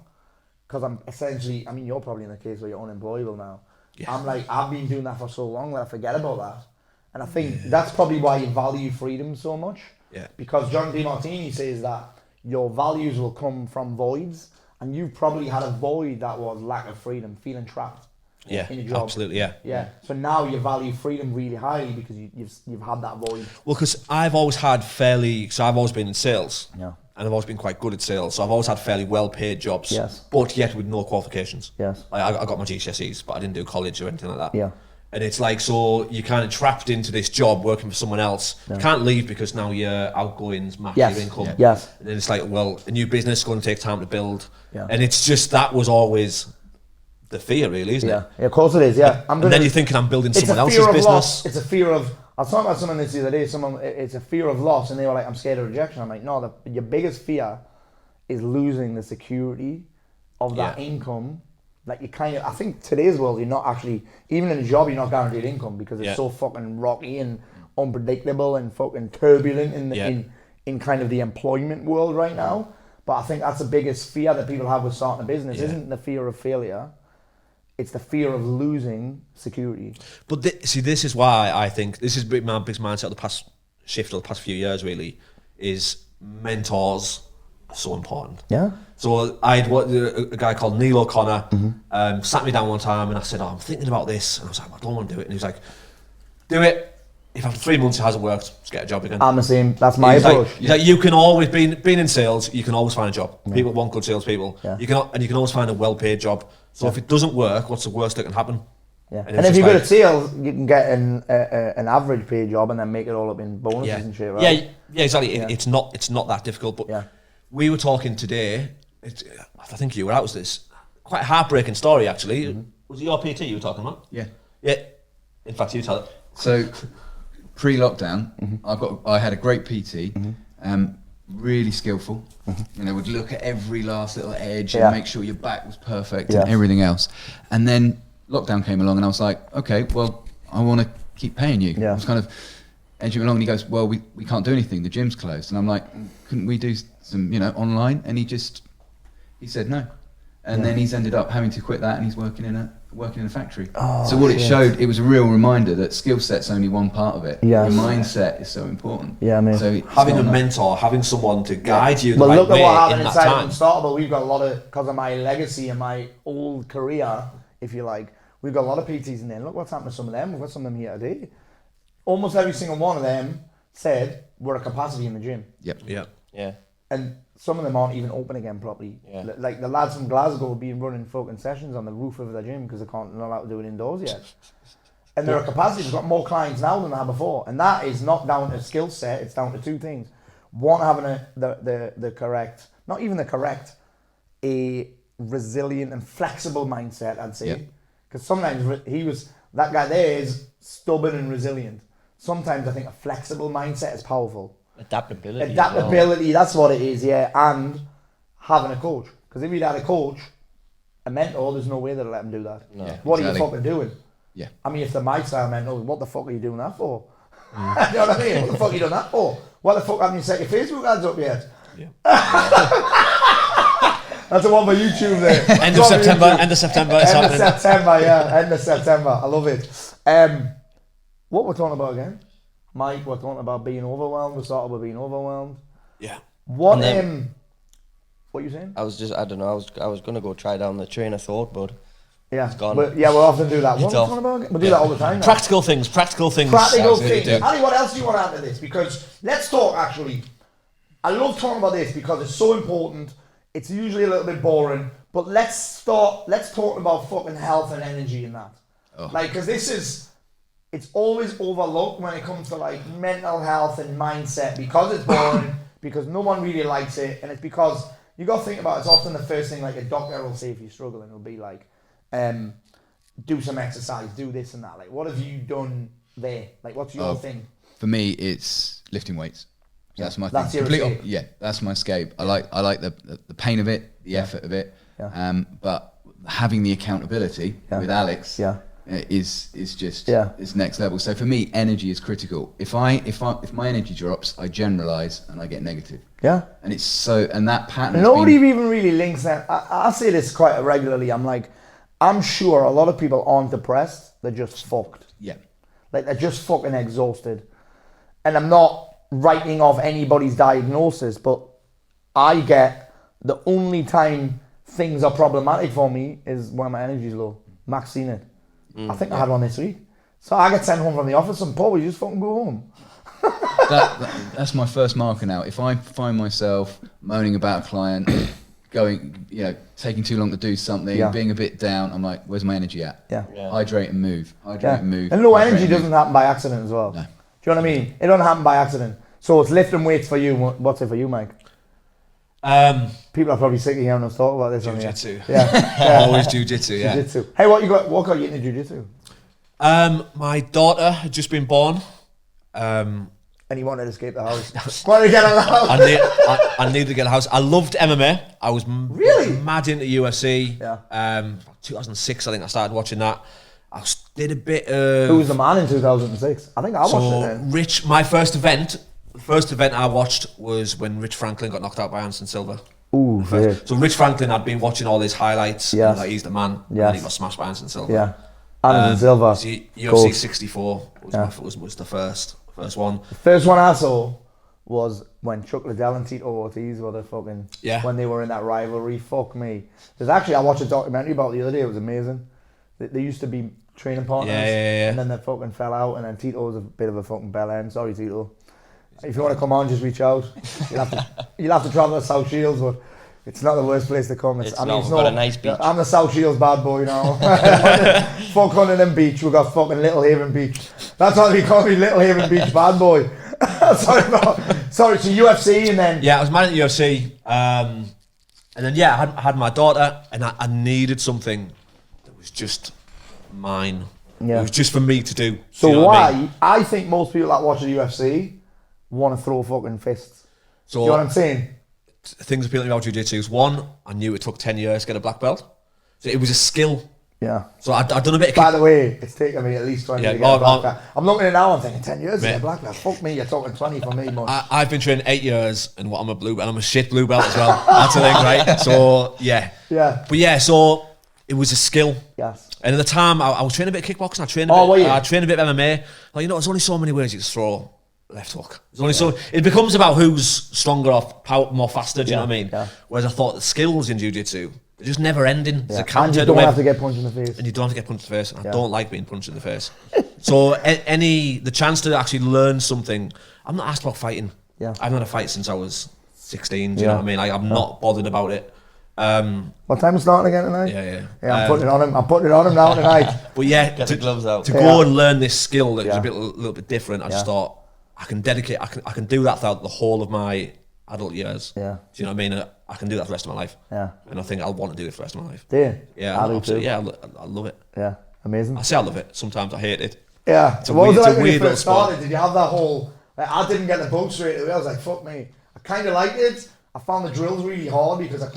Because I'm essentially, I mean, you're probably in a case where you're unemployable now. Yeah. I'm like, I've been doing that for so long that I forget about that. And I think that's probably why you value freedom so much. Yeah. Because John DeMartini says that your values will come from voids. And you've probably had a void that was lack of freedom, feeling trapped Yeah, in your job. absolutely, yeah. Yeah. So now you value freedom really highly because you've had that void. Well, because I've always had so I've always been in sales. Yeah. And I've always been quite good at sales. So I've always had fairly well-paid jobs. Yes. But yet with no qualifications. Yes. Like, I got my GCSEs, but I didn't do college or anything like that. Yeah. And it's like, so you're kind of trapped into this job working for someone else. You can't leave because now your outgoings match Yes. your income. Yeah. Yes. And then it's like, well, a new business is going to take time to build. Yeah. And it's just, that was always the fear, really, isn't it? Yeah, of course it is. Yeah, And then you're thinking, I'm building someone else's fear of business. loss. It's a fear of. I was talking about someone this the other day. It's a fear of loss, and they were like, "I'm scared of rejection." I'm like, "No, your biggest fear is losing the security of that Yeah. income." Like you kind of, I think today's world, you're not actually, even in a job, you're not guaranteed income because it's so fucking rocky and unpredictable and fucking turbulent in kind of the employment world right now. But I think that's the biggest fear that people have with starting a business. Isn't the fear of failure? It's the fear of losing security. But see, this is why I think this is my big mindset of the past few years. Really, is mentors are so important. Yeah. So I had a guy called Neil O'Connor sat me down one time and I said, "Oh, I'm thinking about this," and I was like, "I don't want to do it." And he was like, "Do it. If after 3 months it hasn't worked, just get a job again." I'm the same. That's my He's approach. like, you can always being in sales. You can always find a job. People want good salespeople. Yeah. You can always find a well-paid job. So if it doesn't work, what's the worst that can happen? Yeah. And And it's if just you're good like- at sales, you can get an average paid job and then make it all up in bonuses and shit, right? Yeah, exactly. It's not that difficult. But Yeah. we were talking today. I think you were out with this quite a heartbreaking story actually. Was it your PT you were talking about? Yeah. Yeah. In fact, you tell it. So pre-lockdown, I had a great PT, really skillful. You know, would look at every last little edge Yeah. and make sure your back was perfect Yes. and everything else. And then lockdown came along, and I was like, okay, well, I want to keep paying you. Yeah. I was kind of edging along, and he goes, well, we can't do anything. The gym's closed. And I'm like, couldn't we do some, online? And he said no. And then he's ended up having to quit that, and he's working in a factory. Oh, so what it shit. showed, it was a real reminder that skill set's only one part of it. Yes. Your mindset is so important. Yeah, mate. So it's Having a not- mentor, having someone to guide you the But right look at way what happened in that inside time. Unstartable. We've got a lot of, because of my legacy and my old career, if you like, we've got a lot of PTs in there. Look what's happened to some of them. We've got some of them here today. Almost every single one of them said we're at capacity in the gym. Yep. Yeah. Yeah. And some of them aren't even open again properly. Yeah. Like the lads from Glasgow have been running fucking sessions on the roof of the gym because they're not allowed to do it indoors yet. And their capacity has got more clients now than they had before. And that is not down to skill set, it's down to two things. One, having the correct, not even the correct, a resilient and flexible mindset, I'd say. Because sometimes that guy there is stubborn and resilient. Sometimes I think a flexible mindset is powerful. Adaptability, that's what it is, yeah. And having a coach. Because if you'd had a coach, a mentor, there's no way they'd let him do that. No. What are you fucking doing? Yeah. I mean, if they're my style mentor, what the fuck are you doing that for? You know what I mean? What the fuck are you doing that for? What the fuck haven't you set your Facebook ads up yet? Yeah. That's the one for YouTube there. End of September. End of September. End of September, yeah. End of September. I love it. What we're talking about again? Mike, we're talking about being overwhelmed. We started with being overwhelmed. Yeah. What are you saying? I was gonna go try down the train of thought, but yeah, it's gone. We'll often do that. What are we talking about again? We do that all the time now. Practical things. Practical things. Ali, what else do you want to add to this? Because let's talk, actually. I love talking about this because it's so important. It's usually a little bit boring, but let's talk about fucking health and energy in that. Oh. Like, because it's always overlooked when it comes to like mental health and mindset because it's boring, because no one really likes it, and it's because you got to think about it's often the first thing like a doctor will say if you're struggling. It'll be like, do some exercise, do this and that. Like, what have you done there? Like, what's your thing? For me, it's lifting weights. That's my That's thing. your escape. Yeah, that's my escape. I like the pain of it, the effort of it. Yeah. But having the accountability with Alex is just it's next level. So for me, energy is critical. If my energy drops, I generalize and I get negative. Yeah. And it's so, and that pattern. Nobody even really links that. I say this quite regularly. I'm sure a lot of people aren't depressed. They're just fucked. Yeah. Like, they're just fucking exhausted. And I'm not writing off anybody's diagnosis, but I get the only time things are problematic for me is when my energy's low. Max seen it. I think I had one this week. So I get sent home from the office and Paul, we just fucking go home. That's my first marker now. If I find myself moaning about a client, going, taking too long to do something, being a bit down, I'm like, where's my energy at? Yeah. Hydrate and move. And low energy doesn't happen by accident as well. No. Do you know what I mean? It doesn't happen by accident. So it's lifting weights for you. What's it for you, Mike? People are probably sick of hearing us talk about this. Jiu-jitsu. Yeah. Always jiu-jitsu, yeah. Jiu-jitsu. Hey, what got you into jiu-jitsu? My daughter had just been born. And he wanted to escape the house. Wanted to get out of the house. I needed to get a house. I loved MMA. I was really mad into UFC. Yeah. 2006, I think I started watching that. I did a bit of... Who was the man in 2006? I think I watched it then. The first event I watched was when Rich Franklin got knocked out by Anderson Silva. Ooh, yeah. So Rich Franklin, I'd been watching all his highlights. Yes. Like, he's the man. Yes. And he got smashed by Anderson Silva. Yeah. Anderson Silva. UFC 64 was the first one. The first one I saw was when Chuck Liddell and Tito Ortiz were the fucking... Yeah. When they were in that rivalry. Fuck me. There's actually, I watched a documentary about it the other day. It was amazing. They used to be training partners. Yeah. And then they fucking fell out, and then Tito was a bit of a fucking bell end. Sorry, Tito. If you want to come on, just reach out. You'll have to travel to South Shields, but it's not the worst place to come. It's got a nice beach. I'm the South Shields bad boy now. Fuck Huntington Beach. We've got fucking Little Haven Beach. That's what we call me, Little Haven Beach bad boy. Sorry, so UFC and then... Yeah, I was mad at the UFC. And then, I had my daughter, and I needed something that was just mine. Yeah. It was just for me to do. So you know why? I think most people that watch the UFC want to throw fucking fists. So, do you know what I'm saying? Things appealing about jiu-jitsu is, one, I knew it took 10 years to get a black belt. So it was a skill. Yeah. So I'd done a bit of... By the way, it's taken me at least 20 to get a black belt. I'm looking at it now, I'm thinking 10 years to get a black belt. Fuck me, you're talking 20 for me, man. I've been training 8 years, and I'm a blue belt. I'm a shit blue belt as well. That's the thing, right? So, yeah. Yeah. But so it was a skill. Yes. And at the time, I was training a bit of kickboxing. I trained a bit of MMA. Like, there's only so many ways you can throw left hook. There's only so... It becomes about who's stronger or more faster, do you know what I mean? Yeah. Whereas I thought the skills in jiu-jitsu, they're just never ending. There's a counter. And you don't have to get punched in the face. And you don't have to get punched in the face. And I don't like being punched in the face. So the chance to actually learn something... I'm not asked about fighting. Yeah. I've not had a fight since I was 16, do you know what I mean? Like, I'm not bothered about it. What time is starting again tonight? Yeah. I'm putting it on him. I'm putting it on him now tonight. But yeah, Get the gloves out. to go and learn this skill that is a little bit different. I just Yeah. thought I can do that throughout the whole of my adult years. Yeah. Do you know what I mean? I can do that for the rest of my life. Yeah. And I think I'll want to do it for the rest of my life. Do you? Yeah, I do absolutely. too. Yeah, I love it. Yeah, amazing. I say I love it. Sometimes I hate it. Yeah. It's a What was weird- it it's like a when you weird first little sport. started? Did you have that whole? Like, I didn't get the bug straight away. I was like, fuck me. I kind of liked it. I found the drills really hard because I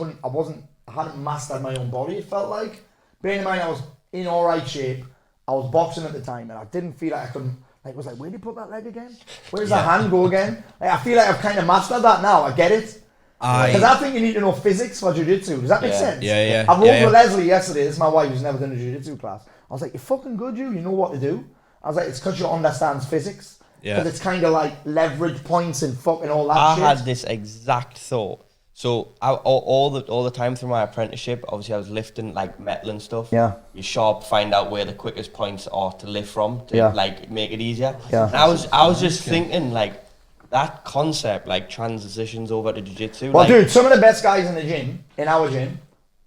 hadn't mastered my own body. It felt like. Bearing in mind, I was in all right shape. I was boxing at the time, and I didn't feel like I couldn't. Like, it was like, where do you put that leg again? Where does the hand go again? Like, I feel like I've kind of mastered that now. I get it. Because I think you need to know physics for jiu-jitsu. Does that make sense? Yeah. I rode with Lesley yesterday. This is my wife who's never done a jiu-jitsu class. I was like, you're fucking good, you know what to do. I was like, it's because you understand physics. Yeah. Because it's kind of like leverage points and fucking all that I shit. had this exact thought. So all the time through my apprenticeship, obviously I was lifting like metal and stuff. Yeah. You sharp find out where the quickest points are to lift from to like make it easier. Yeah. And I was just thinking like that concept like transitions over to jiu-jitsu. Well, like, dude, some of the best guys in the gym, in our gym,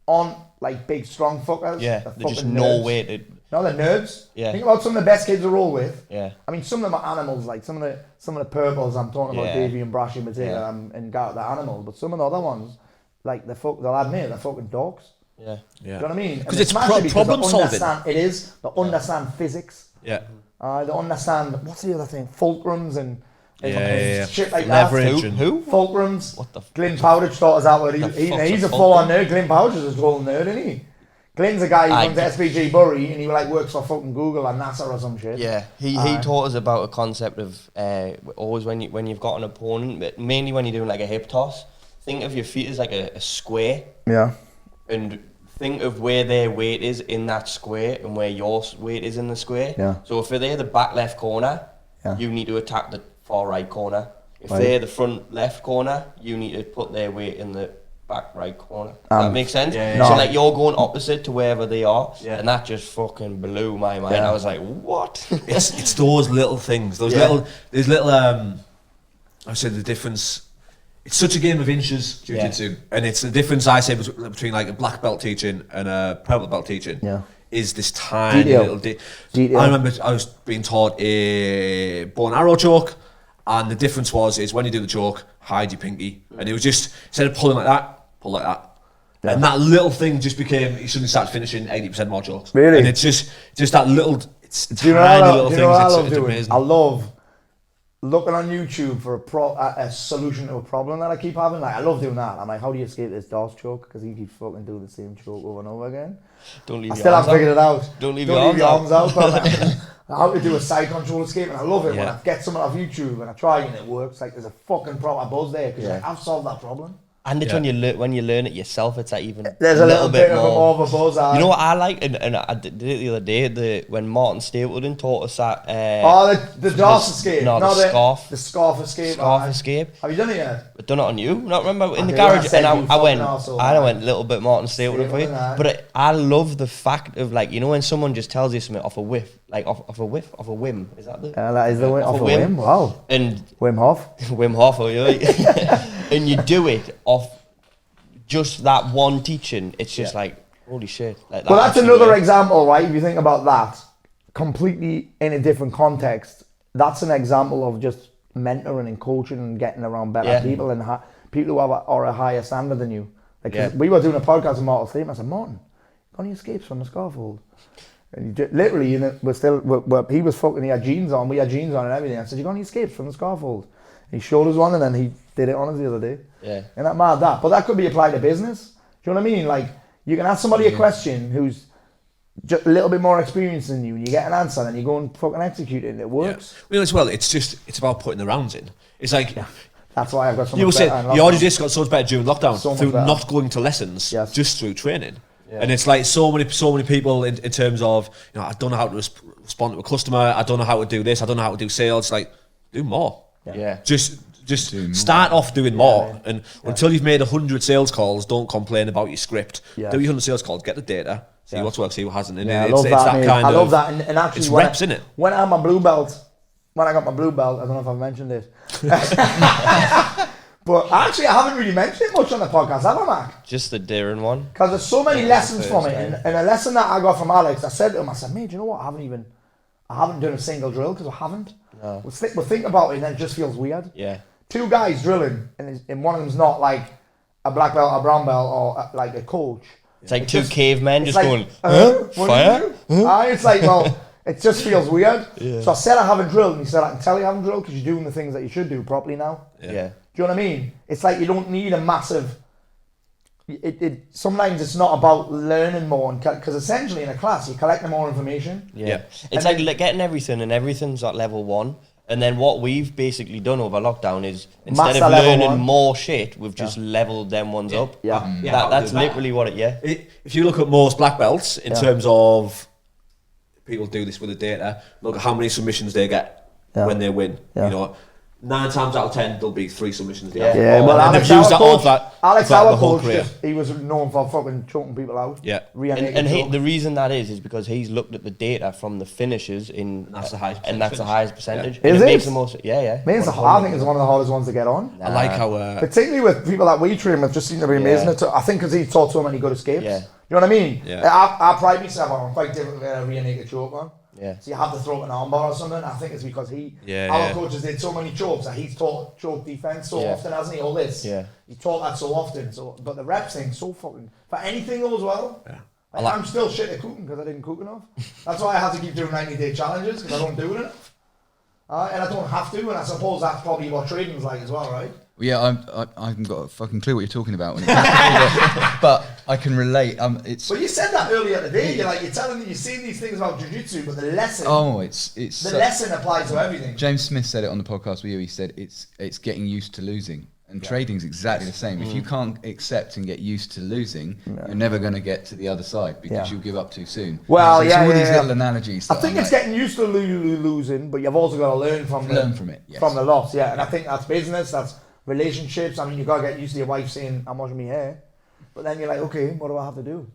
on like big, strong fuckers. yeah, they're there's just fucking no nerds. way to. No, they're nerds. Yeah. Think about some of the best kids to roll with. Yeah. I mean, some of them are animals. Like some of the purples. I'm talking about Yeah. Davey and Brashy Mateo Yeah. and Garrett, they're animals. But some of the other ones, like they'll admit they're fucking dogs. Yeah. Do you know what I mean? Because And it's massive because problem they solving. understand- It is. They understand physics. Yeah. They understand, what's the other thing? Fulcrums and Yeah. shit like Leverage that. and- Who? Fulcrums. What the Glyn Powdridge taught us that word. The fuck's He's a a full-on fulcrum? nerd. Glyn Powdridge is a total nerd, isn't he? Glyn's a guy who runs SPG Bury and he like works for fucking Google or NASA or some shit. Yeah, he taught us about a concept of always when you've got an opponent, but mainly when you're doing like a hip toss, think of your feet as like a square, Yeah. and think of where their weight is in that square and where your weight is in the square. Yeah. So if they're the back left corner, Yeah. you need to attack the far right corner. If Right. they're the front left corner, you need to put their weight in the back right corner. Does that make sense? yeah, yeah. So No. like you're going opposite to wherever they are, Yeah. and that just fucking blew my mind. Yeah. I was like, what? It's those little things. Those Yeah. little I said the difference. It's such a game of inches, jiu-jitsu, and it's the difference I say between like a black belt teaching and a purple belt teaching. Yeah. Is this tiny Detail. little Detail. I remember I was being taught a bow and arrow choke, and the difference is when you do the choke, hide your pinky, and it was just instead of pulling like that, pull like that. Yeah. And that little thing just became, you suddenly start finishing 80% more chokes. Really? And it's just that little, it's Do you know tiny what little do you know what I things. love It's doing? amazing. I love looking on YouTube for a solution to a problem that I keep having. Like, I love doing that. I'm like, how do you escape this DOS choke? Because he keeps fucking doing the same choke over and over again. Don't leave I your still arms haven't figured it out. out. Don't leave Don't your leave your arms arms out. But like, how to do a side control escape, and I love it when Yeah. I get something off YouTube and I try and it works. Like, there's a fucking proper buzz there because like, I've solved that problem. And it's when you learn it yourself, it's like even There's a little bit more of a buzz. You know what I like, and I did it the other day. When Martin Stapleton taught us that. The DOS escape. No, the scarf. The scarf escape. Scarf aye. escape. Have you done it yet? I've done it on you. Not remember in the Okay, well, I garage, said and you I went. fucking arsehole, I man. went a little bit Martin Stapleton for you, Stapleton, aye. but I love the fact of like when someone just tells you something off a whiff, like off a whim. Is that the? That is the way Off off a a whim. whim. Wow. And Wim Hof. Wim Hof, or you, and you do it off just that one teaching. It's just like holy shit. Like, that Well, that's actually another works. example, right? If you think about that, completely in a different context, that's an example of just mentoring and coaching and getting around better Yeah. people and people who are a higher standard than you. Like, 'cause Yeah. we were doing a podcast with Martin Stapleton. I said, Martin, got any escapes from the scaffold? And he literally, you know, he was fucking, he had jeans on, we had jeans on and everything. I said, you got any escapes from the scaffold? And he showed us one and then he did it on us the other day. Yeah. And that mad that. But that could be applied to business. Do you know what I mean? Like, you can ask somebody a question who's just a little bit more experienced than you, and you get an answer, and you go and fucking execute it, and it works. Well, as well, it's about putting the rounds in. It's like, That's why I've got so you much say, better in your lockdown. just got so much better during lockdown So much through better. not going to lessons, Yes. just through training. And it's like so many people in terms of, you know, I don't know how to respond to a customer, I don't know how to do this, I don't know how to do sales. Like, do more. Yeah. Just start off doing more, and until you've made 100 sales calls, don't complain about your script. Yeah. Do your 100 sales calls, get the data, see Yeah. what's worked, see what hasn't. And Yeah, I it's love that, mate. kind I of, love that. And actually, it's when reps, innit? When I had my blue belt, when I got my blue belt, I don't know if I've mentioned this. But actually, I haven't really mentioned it much on the podcast, have I, Mac? Just the Darren one. Because there's so many lessons from it. First, And a lesson that I got from Alex, I said to him, I said, mate, you know what? I haven't done a single drill because I haven't. No. We'll think about it and then it just feels weird. Yeah. 2 guys drilling and one of them's not like a black belt, a brown belt, or like a coach. It's like two cavemen just like, going, fire? It's like, well, it just feels weird. Yeah. So I said I haven't drilled, and he said, I can tell you haven't drilled because you're doing the things that you should do properly now. Yeah. Do you know what I mean? It's like you don't need a massive... Sometimes it's not about learning more, because essentially in a class, you're collecting more information. Yeah. It's like getting everything, and everything's at level 1. And then what we've basically done over lockdown is instead of learning more shit, we've just leveled them ones up. Yeah. That's literally what If you look at most black belts in terms of people do this with the data, look at how many submissions they get when they win. Yeah. You know, 9 times out of 10 there'll be 3 submissions. Yeah, well, and Alex, they've used that all coach, that Alex, throughout our the whole coach, career. he was known for fucking choking people out. Yeah. And the reason that is because he's looked at the data from the finishes And that's the highest and that's the highest percentage. Yeah. And Is it it? makes the most. Yeah. I think it's one of the hardest ones to get on. I like how Particularly with people that we train with, just seem to be amazing. I think because he's taught so many good escapes. Yeah. You know what I mean? Yeah. I pride myself on quite different than a rear naked choke on. Yeah. So you have to throw an armbar or something. I think it's because our coaches did so many chokes that he's taught choke defense so often, hasn't he? All this. Yeah. He taught that so often. But the reps thing so fucking for anything though as well. Yeah. I'm still shit at cooking because I didn't cook enough. That's why I had to keep doing 90-day challenges because I don't do it enough. And I don't have to, and I suppose that's probably what training's like as well, right? Yeah, I haven't got a fucking clue what you're talking about when it comes to but I can relate. It's. Well, you said that earlier today. You're telling me you're seeing these things about jiu-jitsu, but the lesson. Oh, it's the lesson applies to everything. James Smith said it on the podcast with you. He said it's getting used to losing, and trading's exactly the same. If you can't accept and get used to losing, you're never going to get to the other side because you'll give up too soon. Well, so it's all these little analogies. I think it's getting used to losing, but you've also got to learn from it. Yes. From the loss. Yeah, and I think that's business. That's relationships. I mean, you got to get used to your wife saying, "I'm washing my hair," but then you're like, "Okay, what do I have to do?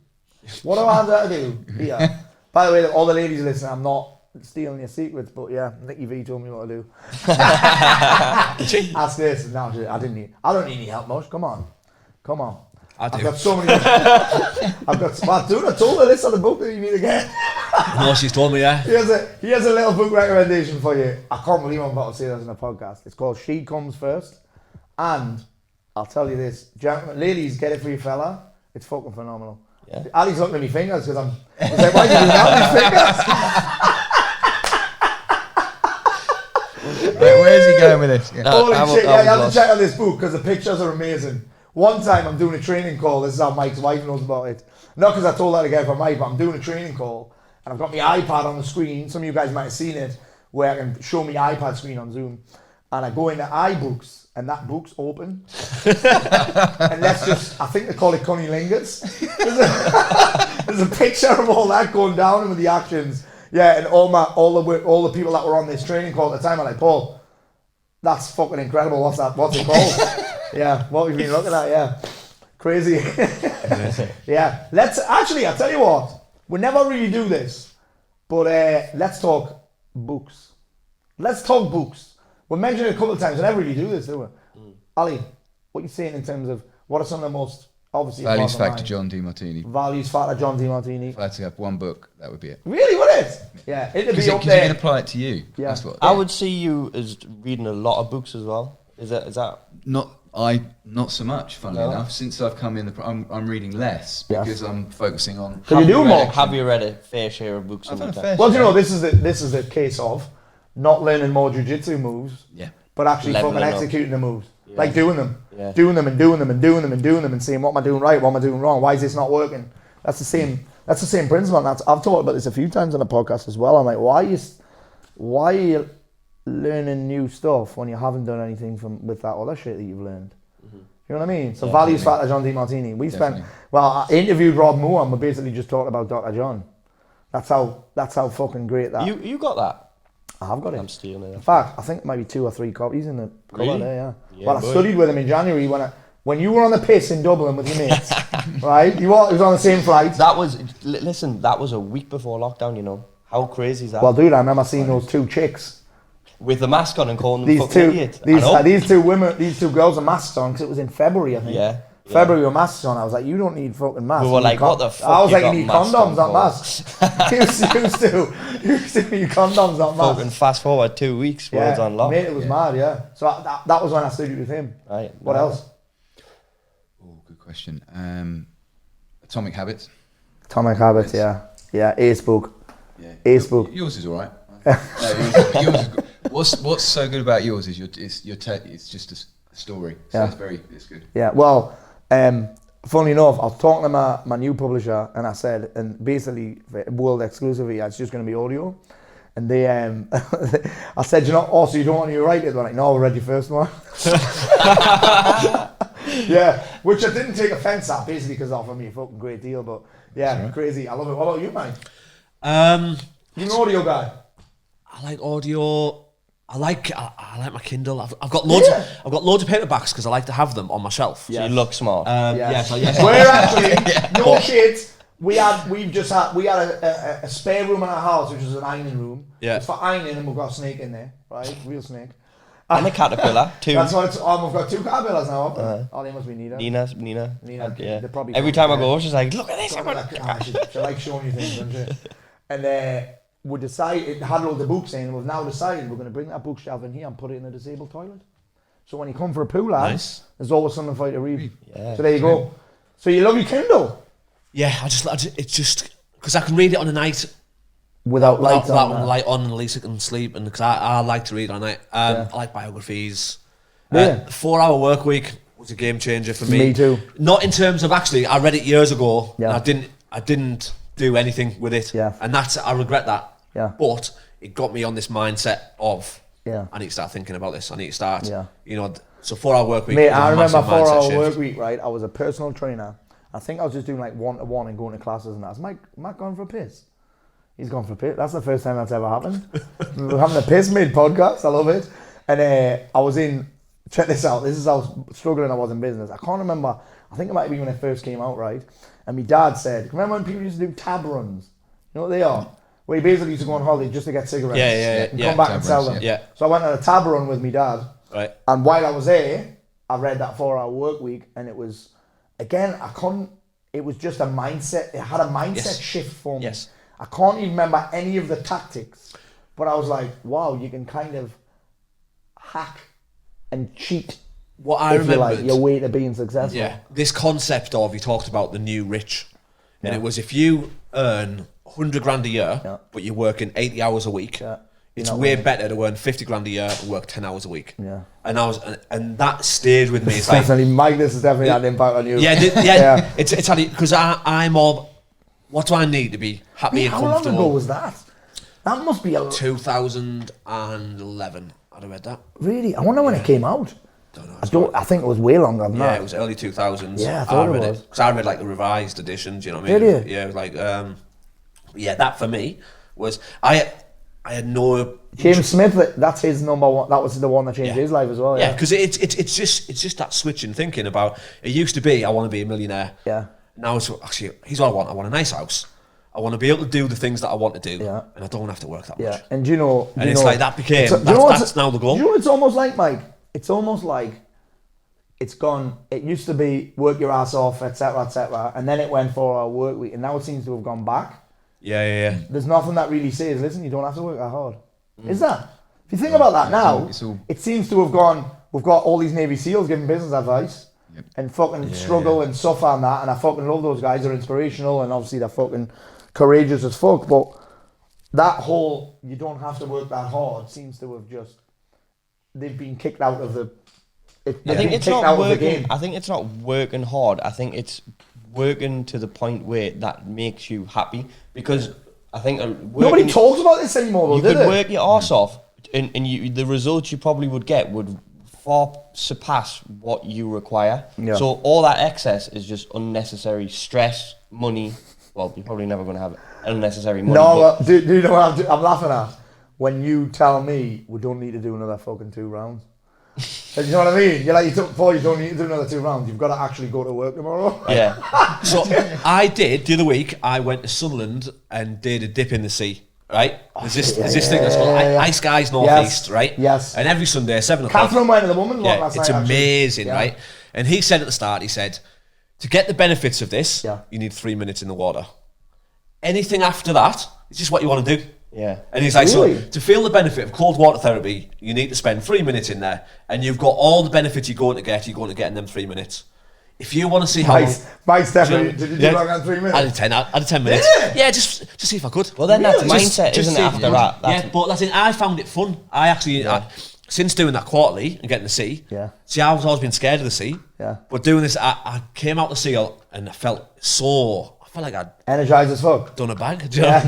What do I have to do?" Yeah. By the way, all the ladies listening, I'm not stealing your secrets, but yeah, Nikki V told me what to do. Ask this. No, I don't need any help much. Come on. I've got so many. Dude, I told her this on the book that you need to get. No, she's told me, yeah. Here's a little book recommendation for you. I can't believe I'm about to say this in a podcast. It's called She Comes First. And I'll tell you this, gentlemen, ladies, get it for your fella. It's fucking phenomenal. Yeah. Ali's looking at me fingers because he's like, why are you doing that with fingers? Where's he going with this? Yeah. Holy shit, you have to check out this book because the pictures are amazing. One time I'm doing a training call, this is how Mike's wife knows about it. Not because I told her to get it for Mike, but I'm doing a training call and I've got my iPad on the screen. Some of you guys might have seen it where I can show me iPad screen on Zoom. And I go into iBooks and that book's open. And I think they call it cunnilingus. There's a picture of all that going down with the actions. Yeah, and all the people that were on this training call at the time are like, Paul, that's fucking incredible. What's it called? Yeah, what we've been looking at, yeah. Crazy. Yeah. I'll tell you what, we never really do this, but let's talk books. We mentioned it a couple of times. We never really do this, do we? Ali, what are you saying in terms of what are some of the most obviously Values Factor John DiMartini. Values Factor John DiMartini. If I had to have one book, that would be it. Really, would it? Yeah, it'd be up Because you there. can apply it to you. Yeah. That's what. I would see you as reading a lot of books as well. Is that? Not so much. Funnily enough, since I've come in, I'm reading less because I'm focusing on. Can you do more? Have you read a fair share of books? I've had a fair Well, do you share. know this is the case of not learning more jiu-jitsu moves, Yeah. but actually fucking Leveling up. executing the moves, Yeah. like doing them, Yeah. doing them and doing them and doing them and doing them and saying what am I doing right, what am I doing wrong, why is this not working? That's the same principle. And I've talked about this a few times on the podcast as well. I'm like, why are you learning new stuff when you haven't done anything with that other shit that you've learned? You know what I mean? So Values Factor John DiMartini. I interviewed Rob Moore and we basically just talked about Dr. John. That's how fucking great that. You got that? I have got it. I'm stealing it. In fact, I think there might be 2 or 3 copies in the cover Really? there, Yeah, well, I boy. studied with him in January when you were on the piss in Dublin with your mates, right? He was on the same flight. That was a week before lockdown. You know how crazy is that? Well, dude, I remember seeing those 2 chicks with the mask on and calling them These fucking two, idiots. I know. these two girls with masks on, because it was in February, I think. Yeah. February with masks on. I was like, you don't need fucking masks. We were like, what the fuck? I was you like, got you need masks condoms, on not for? masks. you used to need condoms, not masks. Fucking fast forward 2 weeks, world's on lock. Mate, it was mad, yeah. So that was when I studied with him. Right. What else? Oh, good question. Atomic Habits. Atomic Habits, yeah. Yeah, Ace book. Yeah. Ace book. Yours is all right. No, yours is good. What's so good about yours is it's just a story. So Yeah. it's good. Yeah, well, funnily enough, I was talking to my new publisher, and I said, and basically, for world exclusively, it's just going to be audio. And they, I said, so you don't want to write it? They're like, no, I read your first one. Yeah, which I didn't take offense at, basically, because they offered me a fucking great deal. But yeah, crazy. I love it. What about you, mate? You're an audio guy. I like audio. I like my Kindle. I've got loads. I've got loads of paperbacks because I like to have them on my shelf. So you look smart. Yes. We're actually no shit. We had a spare room in our house, which is an ironing room. Yeah. It's for ironing, and we've got a snake in there, right? Real snake. And a caterpillar, too. That's what it's. We've got two caterpillars now. Oh, they must be Nina. Nina. Yeah. They're probably Every time I go, she's like, look at this. She likes showing you things, doesn't she? And we decided, it had all the books in, and we've now decided we're going to bring that bookshelf in here and put it in a disabled toilet. So when you come for a poo, lads, there's always something for you to read. Yeah. So there you go. So you love your Kindle? Yeah, it's just because I can read it on a night Without lights without on. light on, and at least I can sleep. And because I like to read on night, I like biographies. Yeah. 4-hour work week was a game changer for me. Me too. Not in terms of actually, I read it years ago. Yeah. And I didn't do anything with it. Yeah. And I regret that. Yeah. But it got me on this mindset of Yeah. I need to start thinking about this. I need to start. Yeah. So 4-hour work week. Mate, was a I remember massive mindset 4-hour shift. work week, right? I was a personal trainer. I think I was just doing like 1-to-1 and going to classes and that. Is Mike gone for a piss? He's gone for a piss. That's the first time that's ever happened. We're having a piss mid-podcast. I love it. And I was in, check this out. This is how struggling I was in business. I can't remember. I think it might be when it first came out, right? And my dad said, remember when people used to do tab runs? You know what they are? Where you basically used to go on holiday just to get cigarettes. And come back and sell them. Yeah. So I went on a tab run with my dad. Right. And while I was there, I read that 4-hour work week, and it was, again, it was just a mindset. It had a mindset shift for me. Yes. I can't even remember any of the tactics, but I was like, wow, you can kind of hack and cheat. What I if you like remembered, your way to being successful. yeah, this concept of, you talked about the new rich, and it was if you earn 100 grand a year, but you're working 80 hours a week, it's way better to earn 50 grand a year and work 10 hours a week. Yeah. And that stayed with me. It's Definitely, Mike, this has definitely had an impact on you. Yeah. It's had because I'm all. What do I need to be happy Mate, and how long comfortable? ago was that? That must be 2011. I'd have read that. Really? I wonder when it came out. Don't know. I think it was way longer than Yeah, that. it was early 2000s. Yeah, I thought it read was. Because I read like the revised editions, you know what I mean? Did you? Yeah, it was like, that for me was, I had no... James Smith, that's his number one. That was the one that changed his life as well. Yeah, because it's just that switch in thinking about, it used to be, I want to be a millionaire. Yeah. Now it's actually, here's what I want. I want a nice house. I want to be able to do the things that I want to do. Yeah. And I don't have to work that much. Yeah, and you know... And it's like that became, that's now the goal. Do you know what it's almost like, Mike? It's almost like it's gone, it used to be work your ass off, etc., and then it went for a work week, and now it seems to have gone back. Yeah. There's nothing that really says, listen, you don't have to work that hard. Is that? If you think about that now, it seems to have gone, we've got all these Navy SEALs giving business advice and fucking struggle and suffer and that, and I fucking love those guys. They're inspirational, and obviously they're fucking courageous as fuck, but that whole, you don't have to work that hard, seems to have just, they've been kicked out of the... I think it's not working. I think it's not working hard. I think it's working to the point where that makes you happy. Because I think nobody talks about this anymore, though, you could work your arse off, and the results you probably would get would far surpass what you require. Yeah. So all that excess is just unnecessary stress, money. Well, you're probably never going to have unnecessary money. No, do you know what I'm laughing at? When you tell me we don't need to do another fucking 2 rounds. You know what I mean? You're like, you don't need to do another 2 rounds. You've got to actually go to work tomorrow. Yeah. So I did, the other week, I went to Sunderland and did a dip in the sea. right? There's this thing that's called Ice Guys Northeast, right? Yes. And every Sunday, 7 o'clock. Catherine went to the woman's walk last night. It's amazing, right? And he said at the start, he said, to get the benefits of this, you need 3 minutes in the water. Anything after that, it's just what you want to do. Yeah. And he's like, so to feel the benefit of cold water therapy, you need to spend 3 minutes in there, and you've got all the benefits you're going to get in them 3 minutes. If you want to see how... Mike's definitely... Did you do long on 3 minutes? I did 10 minutes. Yeah, just see if I could. Well, then that's mindset, isn't it, after that? Yeah, but that's it. I found it fun. I actually... since doing that quarterly and getting the sea, see, I've always been scared of the sea. Yeah. But doing this, I came out the sea and I felt like I'd energized as fuck. Done a bag. Do you know?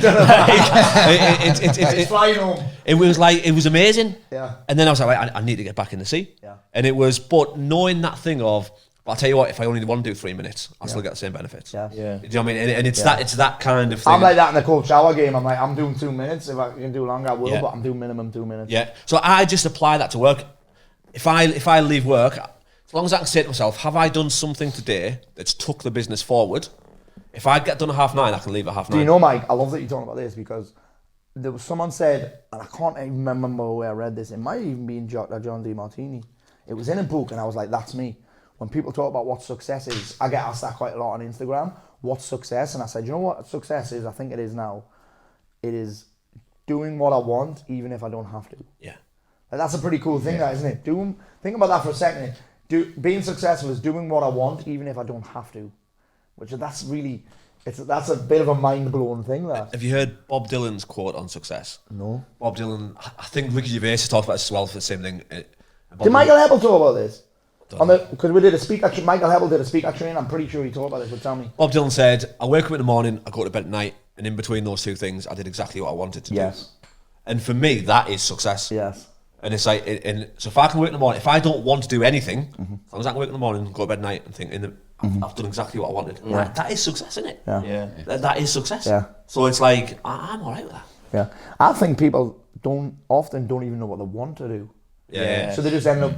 It's flying home. It was amazing. Yeah. And then I was like, right, I need to get back in the sea. Yeah. And it was, but knowing that thing of, but I'll tell you what, if I only want to do 3 minutes, I'll still get the same benefits. Yeah. Do you know what I mean? And it's that kind of thing. I'm like that in the cold shower game. I'm like, I'm doing 2 minutes. If I can do longer, I will, but I'm doing minimum 2 minutes. Yeah. So I just apply that to work. If I leave work, as long as I can say to myself, have I done something today that's took the business forward? If I get done at 9:30, I can leave at 9:30. Do you know, Mike, I love that you're talking about this because there was someone said, and I can't even remember where I read this, it might even be in John D. Martini. It was in a book and I was like, that's me. When people talk about what success is, I get asked that quite a lot on Instagram. What's success? And I said, you know what success is? I think it is now. It is doing what I want, even if I don't have to. Yeah. Like, that's a pretty cool thing, that, isn't it? Think about that for a second. Being successful is doing what I want, even if I don't have to. That's a bit of a mind-blowing thing, that. Have you heard Bob Dylan's quote on success? No. Bob Dylan, I think Ricky Gervais has talked about this as well for the same thing. Did Michael Heppel talk about this? Because we did a speaker, Michael Heppel did a speaker training, I'm pretty sure he talked about this, but tell me. Bob Dylan said, I wake up in the morning, I go to bed at night, and in between those two things, I did exactly what I wanted to do. And for me, that is success. Yes. And it's like, so if I can wake in the morning, if I don't want to do anything, as long as I can wake in the morning, go to bed at night and think, I've done exactly what I wanted. Yeah. That is success, isn't it? Yeah. That is success. Yeah. So it's like, I'm all right with that. Yeah. I think people often don't even know what they want to do. Yeah. So they just end up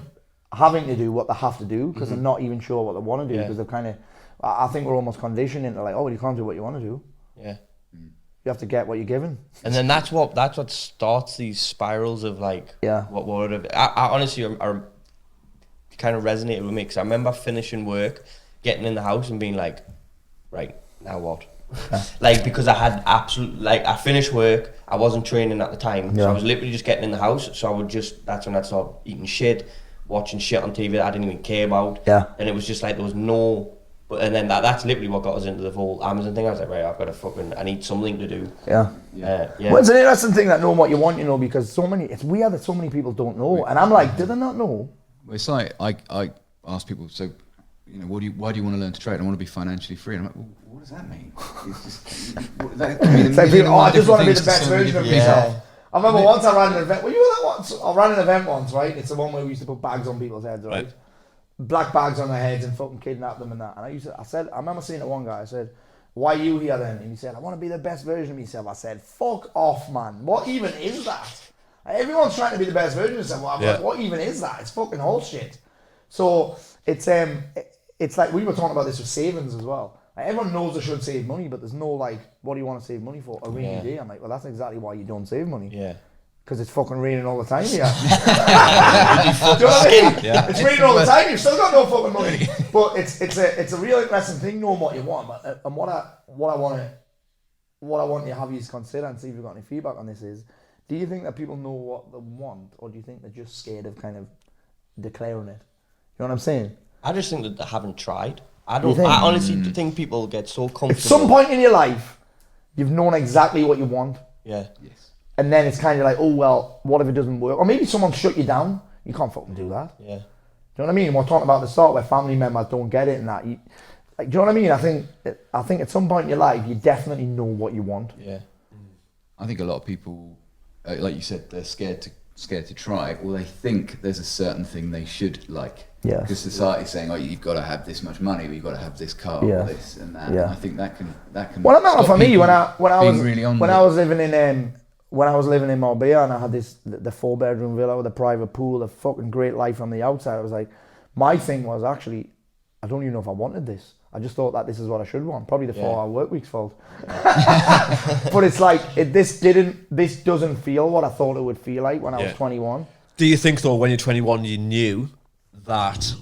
having to do what they have to do because they're not even sure what they want to do because they're kind of, I think we're almost conditioned into like, oh, well, you can't do what you want to do. Yeah. You have to get what you're given. And then that's what starts these spirals of like, what would have, I honestly, I kind of resonated with me because I remember finishing work, getting in the house and being like, right, now what? Like, because I had I finished work, I wasn't training at the time, so I was literally just getting in the house, so that's when I started eating shit, watching shit on TV that I didn't even care about, and it was just like, there was no, and then that's literally what got us into the whole Amazon thing. I was like, right, I need something to do. Well, it's an interesting thing that knowing what you want, because it's weird that so many people don't know, and I'm like, did they not know? Well, it's like, I ask people, so, why do you want to learn to trade? I want to be financially free. And I'm like, well, what does that mean? I just want to be the best version of myself. I remember once I ran an event. Well, you were that once. I ran an event once, right? It's the one where we used to put bags on people's heads, right? Black bags on their heads and fucking kidnap them and that. And I remember saying to one guy, I said, why are you here then? And he said, I want to be the best version of myself. I said, fuck off, man. What even is that? Everyone's trying to be the best version of themselves. Well, like, what even is that? It's fucking bullshit. So it's like, we were talking about this with savings as well. Like, everyone knows they should save money, but there's no like, what do you want to save money for? A rainy day. I'm like, well, that's exactly why you don't save money. Yeah. Because it's fucking raining all the time here. Do you know what I mean? Yeah. It's raining all the time. You've still got no fucking money. But it's a real interesting thing knowing what you want. But and what I want to have you consider and see if you've got any feedback on this is, do you think that people know what they want, or do you think they're just scared of kind of declaring it? You know what I'm saying? I just think that they haven't tried. I honestly think people get so comfortable. At some point in your life, you've known exactly what you want. Yeah. Yes. And then it's kind of like, oh, well, what if it doesn't work? Or maybe someone shut you down. You can't fucking do that. Yeah. Do you know what I mean? We're talking about the start where family members don't get it and that. Do you know what I mean? I think at some point in your life, you definitely know what you want. Yeah. I think a lot of people, like you said, they're scared to try, or they think there's a certain thing they should like. Yeah. Because society's saying, oh, you've got to have this much money, or you've got to have this car, or this and that. Yeah. And I think that can. Well, I remember for me when I was living in Marbella and I had the 4-bedroom villa with a private pool, a fucking great life on the outside. I was like, my thing was actually, I don't even know if I wanted this. I just thought that this is what I should want. Probably the 4-hour work week's fault. But it's like, this doesn't feel what I thought it would feel like when I was 21. Do you think, though, when you're 21, you knew that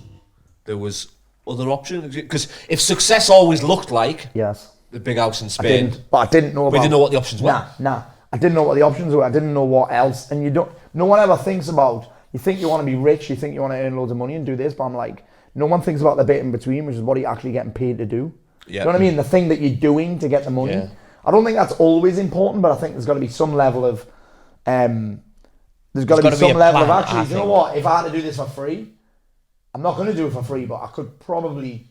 there was other options? Because if success always looked like the big house in Spain, I didn't know what the options were. Nah. I didn't know what the options were. I didn't know what else. And no one ever thinks about, you think you want to be rich, you think you want to earn loads of money and do this, but I'm like, no one thinks about the bit in between, which is what are you actually getting paid to do. Yeah. You know what I mean? The thing that you're doing to get the money. Yeah. I don't think that's always important, but I think there's got to be some level of, actually, you know what? If I had to do this for free, I'm not going to do it for free, but I could probably,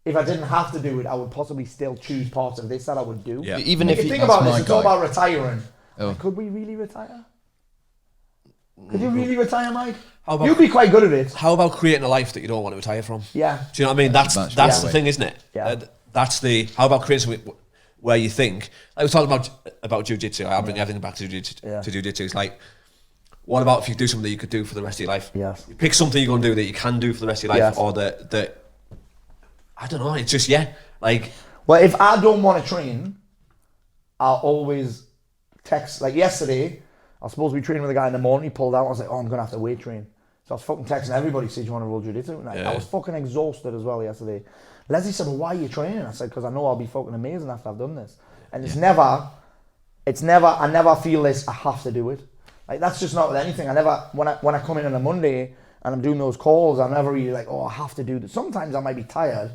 if I didn't have to do it, I would possibly still choose parts of this that I would do. Yeah. Even if you think about this, it's all about retiring. Like, could we really retire? Could you really retire, Mike? You'd be quite good at it. How about creating a life that you don't want to retire from? Yeah. Do you know what I mean? That's the thing, isn't it? Yeah. How about creating something where you think, like we're talking about jiu-jitsu. I've been everything back to jiu-jitsu. It's like, what about if you do something that you could do for the rest of your life? Yes. You pick something you're going to do that you can do for the rest of your life, or that I don't know. It's just like. Well, if I don't want to train, I'll always text. Like yesterday, I was supposed to be training with a guy in the morning. He pulled out. I was like, oh, I'm going to have to weight train. So I was fucking texting everybody, said, do you want to roll jiu-jitsu tonight? I was fucking exhausted as well yesterday. Lesley said, well, why are you training? I said, because I know I'll be fucking amazing after I've done this. And I never feel this, I have to do it. Like, that's just not with anything. When I come in on a Monday and I'm doing those calls, I'm never really like, oh, I have to do this. Sometimes I might be tired,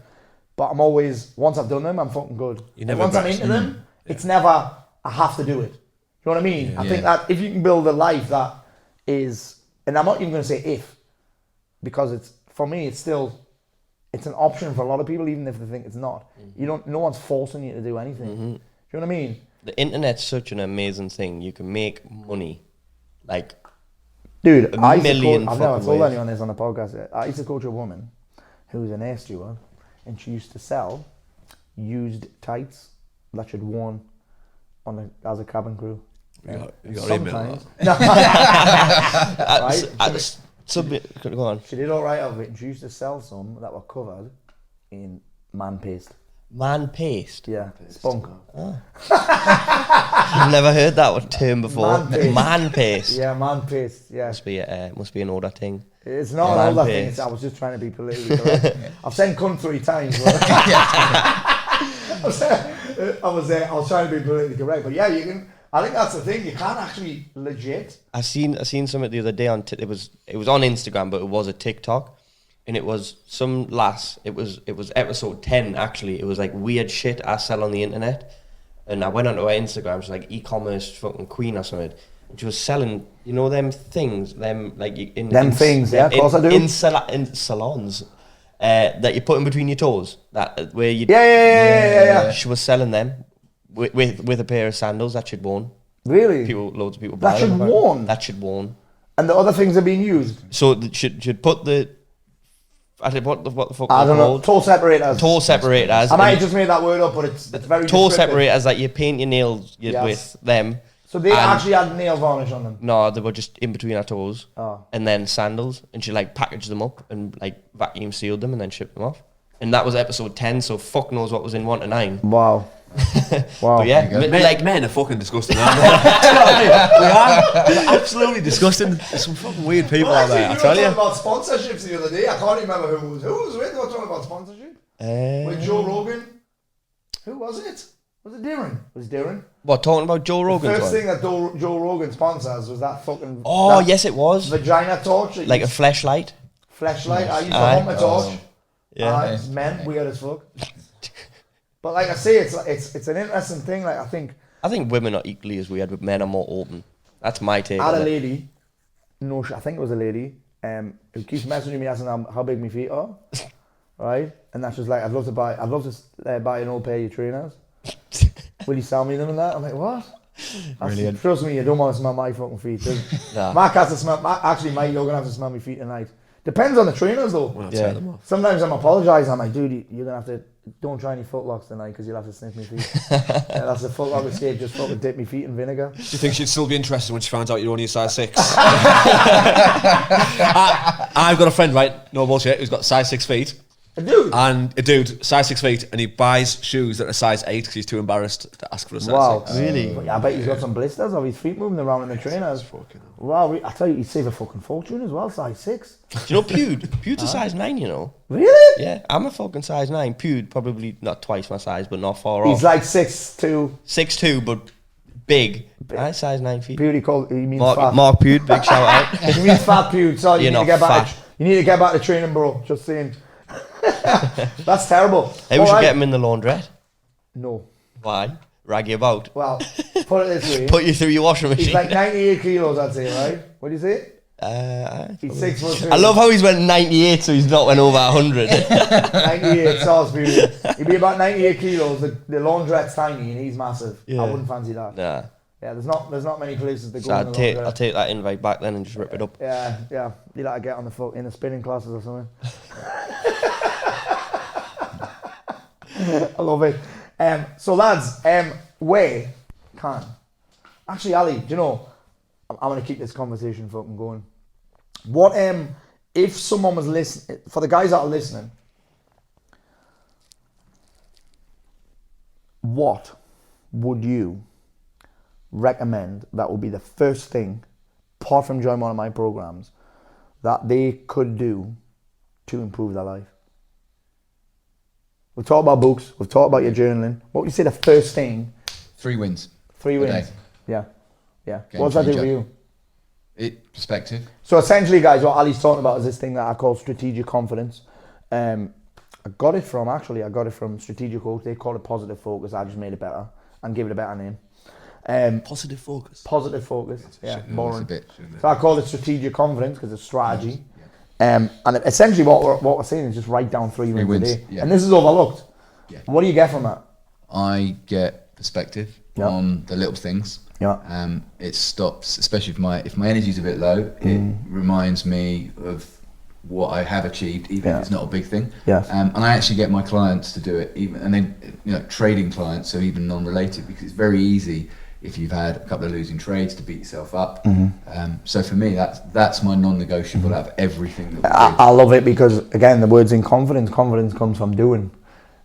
but I'm always, once I've done them, I'm fucking good. Once I'm into them, it's never, I have to do it. You know what I mean? I think that if you can build a life that is, and I'm not even going to say if, because for me, it's an option for a lot of people, even if they think it's not. No one's forcing you to do anything. Do you know what I mean? The internet's such an amazing thing. You can make money, like, dude. I've never told ways. anyone this on the podcast yet. I used to coach a woman who was an air steward, and she used to sell used tights that she'd worn as a cabin crew. You got sometimes. Go on. She did all right out of it, and she used to sell some that were covered in man paste. Man paste? Yeah, spunk. Oh. I've never heard that term before. Man paste. Yeah, man paste. Yeah. Must be an older thing. It's not an older thing. I was just trying to be politically correct. I've said cunt 3 times. I was trying to be politically correct, but yeah, you can. I think that's the thing. You can't actually legit. I seen something the other day on it was on Instagram, but it was a TikTok, and it was some lass. It was episode 10 actually. It was like weird shit I sell on the internet, and I went onto her Instagram. She's like e-commerce fucking queen or something. And she was selling, them things, things. Yeah, of course I do. In salons. That you put in between your toes. Where you. Yeah. She was selling them. With a pair of sandals that she'd worn. Really? Loads of people buy that them. That she'd worn. And the other things are being used. So she'd put the. I said, what the fuck? I don't know. Toe separators. Toe separators. I might have just made that word up, but it's very. Toe separators that you paint your nails with them. So they actually had nail varnish on them. No, they were just in between our toes. Oh. And then sandals, and she packaged them up and vacuum sealed them and then shipped them off. And that was episode 10. So fuck knows what was in 1 to 9. Wow. Wow. But yeah, men are fucking disgusting, aren't they? We're absolutely disgusting. There's some fucking weird people out there, I tell you. We were talking about sponsorships the other day. I can't remember who was with. We were talking about sponsorship. With Joe Rogan. Who was it? Was it Darren? What, talking about Joe Rogan? The first thing that Joe Rogan sponsors was that fucking... Oh, yes it was. Vagina torch. Like a fleshlight. Fleshlight. I used to hump a torch. Yeah. Men, weird as fuck. But like I say, it's an interesting thing. Like I think women are equally as weird, but men are more open. That's my take. I had a lady, I think it was a lady, who keeps messaging me asking how big my feet are, right? And that's just like, I'd love to buy an old pair of your trainers. Will you sell me them and that? I'm like, what? Brilliant. Trust me, you don't want to smell my fucking feet. Nah. Mark has to smell. Actually, Mike, you're gonna have to smell my feet tonight. Depends on the trainers though. Well, sometimes I'm apologising. I'm like, dude, you're gonna have to. Don't try any footlocks tonight because you'll have to sniff my feet. That's a footlock escape. Just fucking dip my feet in vinegar. Do you think she'd still be interested when she finds out you're only a size 6? I've got a friend, right? No bullshit. Who's got size 6 feet. A dude? And a dude, size 6 feet, and he buys shoes that are size 8 because he's too embarrassed to ask for a size Wow, 6. Really? But yeah, I bet he's got some blisters of his feet moving around in the trainers. Wow, I tell you, he'd save a fucking fortune as well, size 6. Do you know Pewd? Pewd's a size 9, you know. Really? Yeah, I'm a fucking size 9. Pewd, probably not twice my size, but not far off. He's like 6'2". 6'2", but big. I size 9 feet. Pewd, he means fat. Mark Pewd, big shout out. He means fat Pewd, so you You're need to not get back. fat. You need to get back to training, bro. Just saying. That's terrible. Hey, we should get him in the laundrette. No. Why? Rag you about. Well, put it this way. Put you through your washing machine. He's like 98 kilos, I'd say, right? What do you say? He's 6'2". I love how he's went 98, so he's not went over 100. 98, Salisbury. He'd be about 98 kilos. The laundrette's tiny and he's massive. Yeah. I wouldn't fancy that. Nah. Yeah, there's not many places to go. So in the laundrette. I'll take that invite back then and just rip it up. Yeah. You like to get on the foot in the spinning classes or something. I love it. So lads, where can actually, Ali, do you know? I'm gonna keep this conversation fucking going. What if someone was listening? For the guys that are listening, what would you recommend that would be the first thing, apart from joining one of my programs, that they could do to improve their life? We've talked about books, we've talked about your journaling. What would you say the first thing? 3 wins. 3 a wins. day. Yeah. Game What does that do for changer. you? Perspective. So essentially, guys, what Ali's talking about is this thing that I call strategic confidence. I got it from Strategic Coach. They call it positive focus. I just made it better and give it a better name. Positive focus. Positive focus. Yeah, boring. It's a bit. So I call it strategic confidence because it's strategy. And essentially what we're saying is just write down 3 wins a wins, day. yeah. And this is overlooked. Yeah. What do you get from that? I get perspective on the little things. Yeah. It stops, especially if my energy's a bit low. It reminds me of what I have achieved, even if it's not a big thing. Yes. And I actually get my clients to do it, and then trading clients, so even non-related, because it's very easy if you've had a couple of losing trades to beat yourself up. So for me, that's my non-negotiable out of everything that we do. I love it because, again, the word's in confidence. Confidence comes from doing.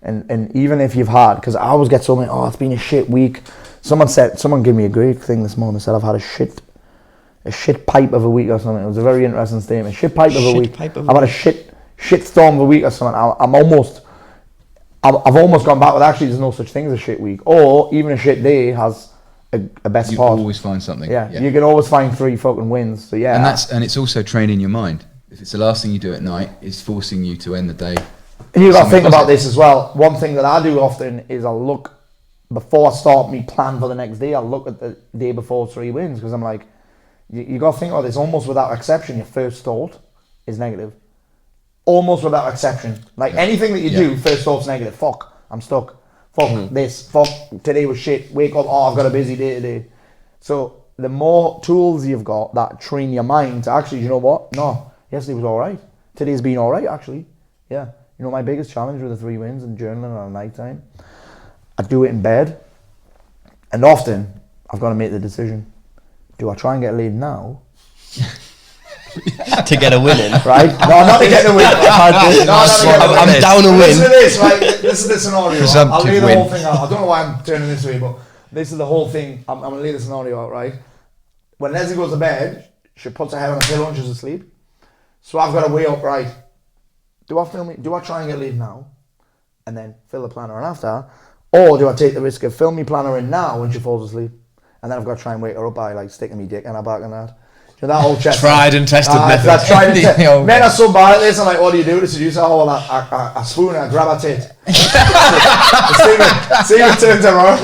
And even if you've had, because I always get so many, it's been a shit week. Someone gave me a great thing this morning. Said I've had a shit pipe of a week or something. It was a very interesting statement. Shit pipe of a week. I've had a shit storm of a week or something. I've almost gone back with actually there's no such thing as a shit week, or even a shit day has a best You part. always find something. Yeah, you can always find 3 fucking wins. So yeah, and it's also training your mind. If it's the last thing you do at night, it's forcing you to end the day. and you've got to think about this as well. One thing that I do often is I'll look before I start me plan for the next day. I'll look at the day before 3 wins because I'm like, you got to think about this. Almost without exception, your first thought is negative. Almost without exception. Like anything that you do, first thought's negative. Fuck, I'm stuck. Fuck this. Fuck, today was shit. Wake up, I've got a busy day today. So the more tools you've got that train your mind to actually, you know what? No, yesterday was all right. Today's been all right, actually. Yeah. You know, my biggest challenge with the 3 wins and journaling on night time, I do it in bed. And often, I've got to make the decision. Do I try and get laid now? To get a win in. Right? No, not to get a win. I'm down a win. Listen to this, right? This is the scenario. I'll lay the win. whole thing out. I don't know why I'm turning this way, but this is the whole thing. I'm going to lay the scenario out, right? When Lesley goes to bed, she puts her head on a pillow and she's asleep. So I've got to weigh up, right? Do I try and get laid now and then fill the planner in after? Or do I take the risk of fill me planner in now when she falls asleep? And then I've got to try and wake her up by like sticking me dick in her back and that. So that whole chest. Tried and tested method. That's tried and tested. Men are so bad at this. I'm like, what do you do to seduce her? Oh, a spoon and I grab her tit. Stephen turns around.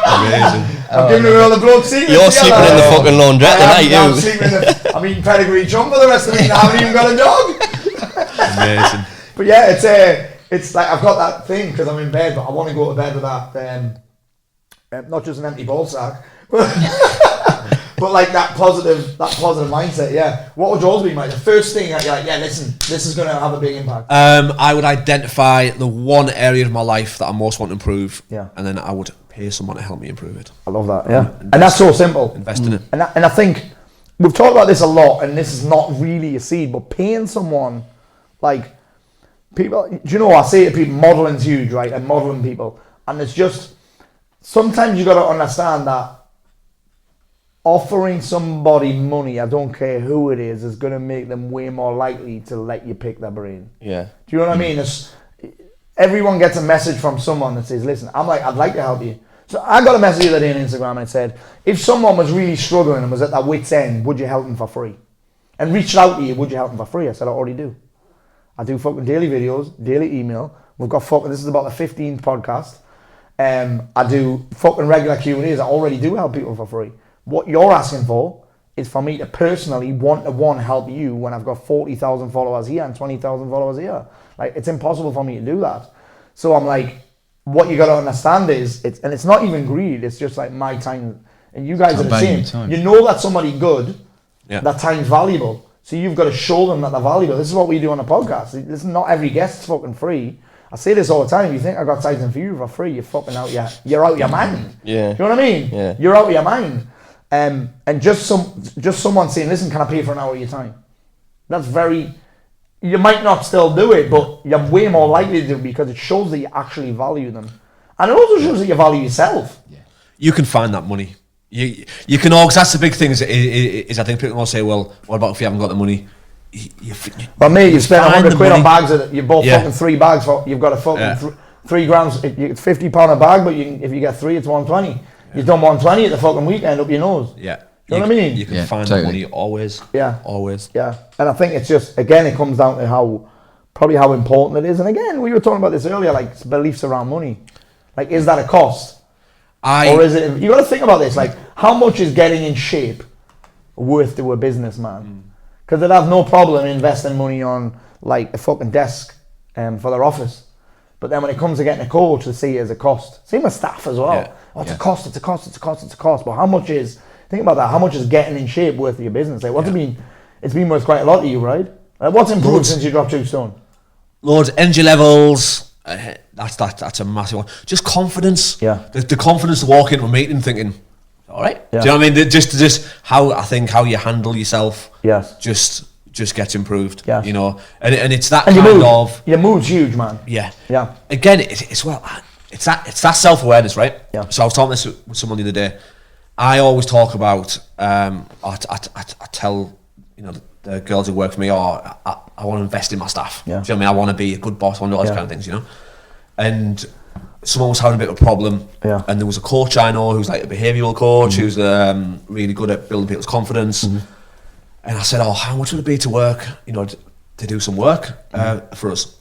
Amazing. I'm giving her all the blood secrets. You're sleeping in the fucking laundrette tonight, I'm eating pedigree jump for the rest of the week. I haven't even got a dog. Amazing. But yeah, it's like I've got that thing because I'm in bed, but I want to go to bed with that, not just an empty ball sack, but like that positive mindset. Yeah. What would yours be, mate? The first thing that you're like, yeah, listen, this is going to have a big impact. I would identify the one area of my life that I most want to improve, and then I would pay someone to help me improve it. I love that. Yeah, and that's so simple. Invest in it. And I think we've talked about this a lot, and this is not really a seed, but paying someone people, do you know, I say to people, modeling's huge, right? And modelling people. And it's just, sometimes you got to understand that offering somebody money, I don't care who it is going to make them way more likely to let you pick their brain. Yeah. Do you know what I mean? Everyone gets a message from someone that says, listen, I'd like to help you. So I got a message the other day on Instagram and it said, if someone was really struggling and was at their wit's end, would you help them for free? And reached out to you, would you help them for free? I said, I already do. I do fucking daily videos, daily email. We've got this is about the 15th podcast. I do fucking regular Q&As. I already do help people for free. What you're asking for is for me to personally one-to-one help you when I've got 40,000 followers here and 20,000 followers here. Like, it's impossible for me to do that. So I'm like, what you got to understand is, it's not even greed, it's just like my time. And you guys are the same. You know that somebody good, that time's valuable. So you've got to show them that they're valuable. This is what we do on the podcast. Listen, not every guest's fucking free. I say this all the time. You think I got Titan for you for free, you're fucking you're out your mind. Yeah. You know what I mean? Yeah. You're out your mind. And just someone saying, listen, can I pay for an hour of your time? That's very, you might not still do it, but you're way more likely to do it because it shows that you actually value them. And it also shows that you value yourself. Yeah. You can find that money. You can all, because that's the big thing is I think people will say, well, what about if you haven't got the money? But mate, you spent 100 quid on bags of it. You bought fucking 3 bags for, you've got a fucking 3 grams, it's £50 a bag, but if you get 3, it's 120. You've done 120 at the fucking weekend up your nose. Yeah. You know what I mean? You can find the money always. Yeah. Always. Yeah. And I think it's just, again, it comes down to how important it is. And again, we were talking about this earlier, like beliefs around money. Like, is that a cost? Or is it, you got to think about this, like, how much is getting in shape worth to a businessman? Because they'd have no problem investing money on, like, a fucking desk for their office. But then when it comes to getting a coach, they see it as a cost. Same with staff as well. Yeah. Oh, it's a cost, it's a cost, it's a cost, it's a cost. But how much is, think about that, how much is getting in shape worth to your business? Like, what's it been? It's been worth quite a lot to you, right? Like, what's improved since you dropped 2 stone? Loads, energy levels, that's a massive one. Just confidence. Yeah. The confidence to walk into a meeting thinking, all right. Yeah. Do you know what I mean? Just how you handle yourself. Yes. Just gets improved. Yes. You know, and it's that And kind of your mood's huge, man. Yeah. Yeah. Again, it's that self-awareness, right? Yeah. So I was talking this with someone the other day. I always talk about I tell, you know, the girls who work for me, I want to invest in my staff. Yeah. Do you know what I mean? I want to be a good boss, I want to do all those Yeah. kind of things, you know. And someone was having a bit of a problem, and there was a coach I know who's like a behavioural coach, who's really good at building people's confidence. And I said, how much would it be to work, you know, to do some work for us?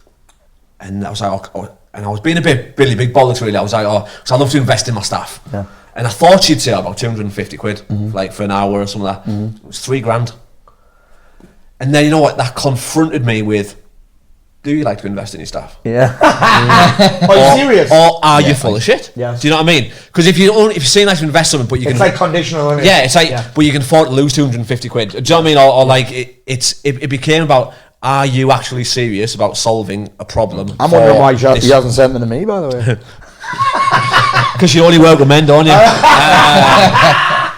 And I was like, and I was being a bit Billy Big Bollocks really. I was like, because I love to invest in my staff. Yeah. And I thought she'd say about 250 quid, like for an hour or something like that. It was 3 grand. And then, you know what, that confronted me with, do you like to invest in your staff? Yeah. Are you serious? Or are you full of shit? Yeah. Do you know what I mean? Because if you're saying like to invest something, but you It's can, like conditional, isn't it? yeah, it's like, but you can afford to lose 250 quid. Do you know what I mean? Or like it became about, are you actually serious about solving a problem? I'm wondering why he hasn't sent them to me, by the way. Because you only work with men, don't you?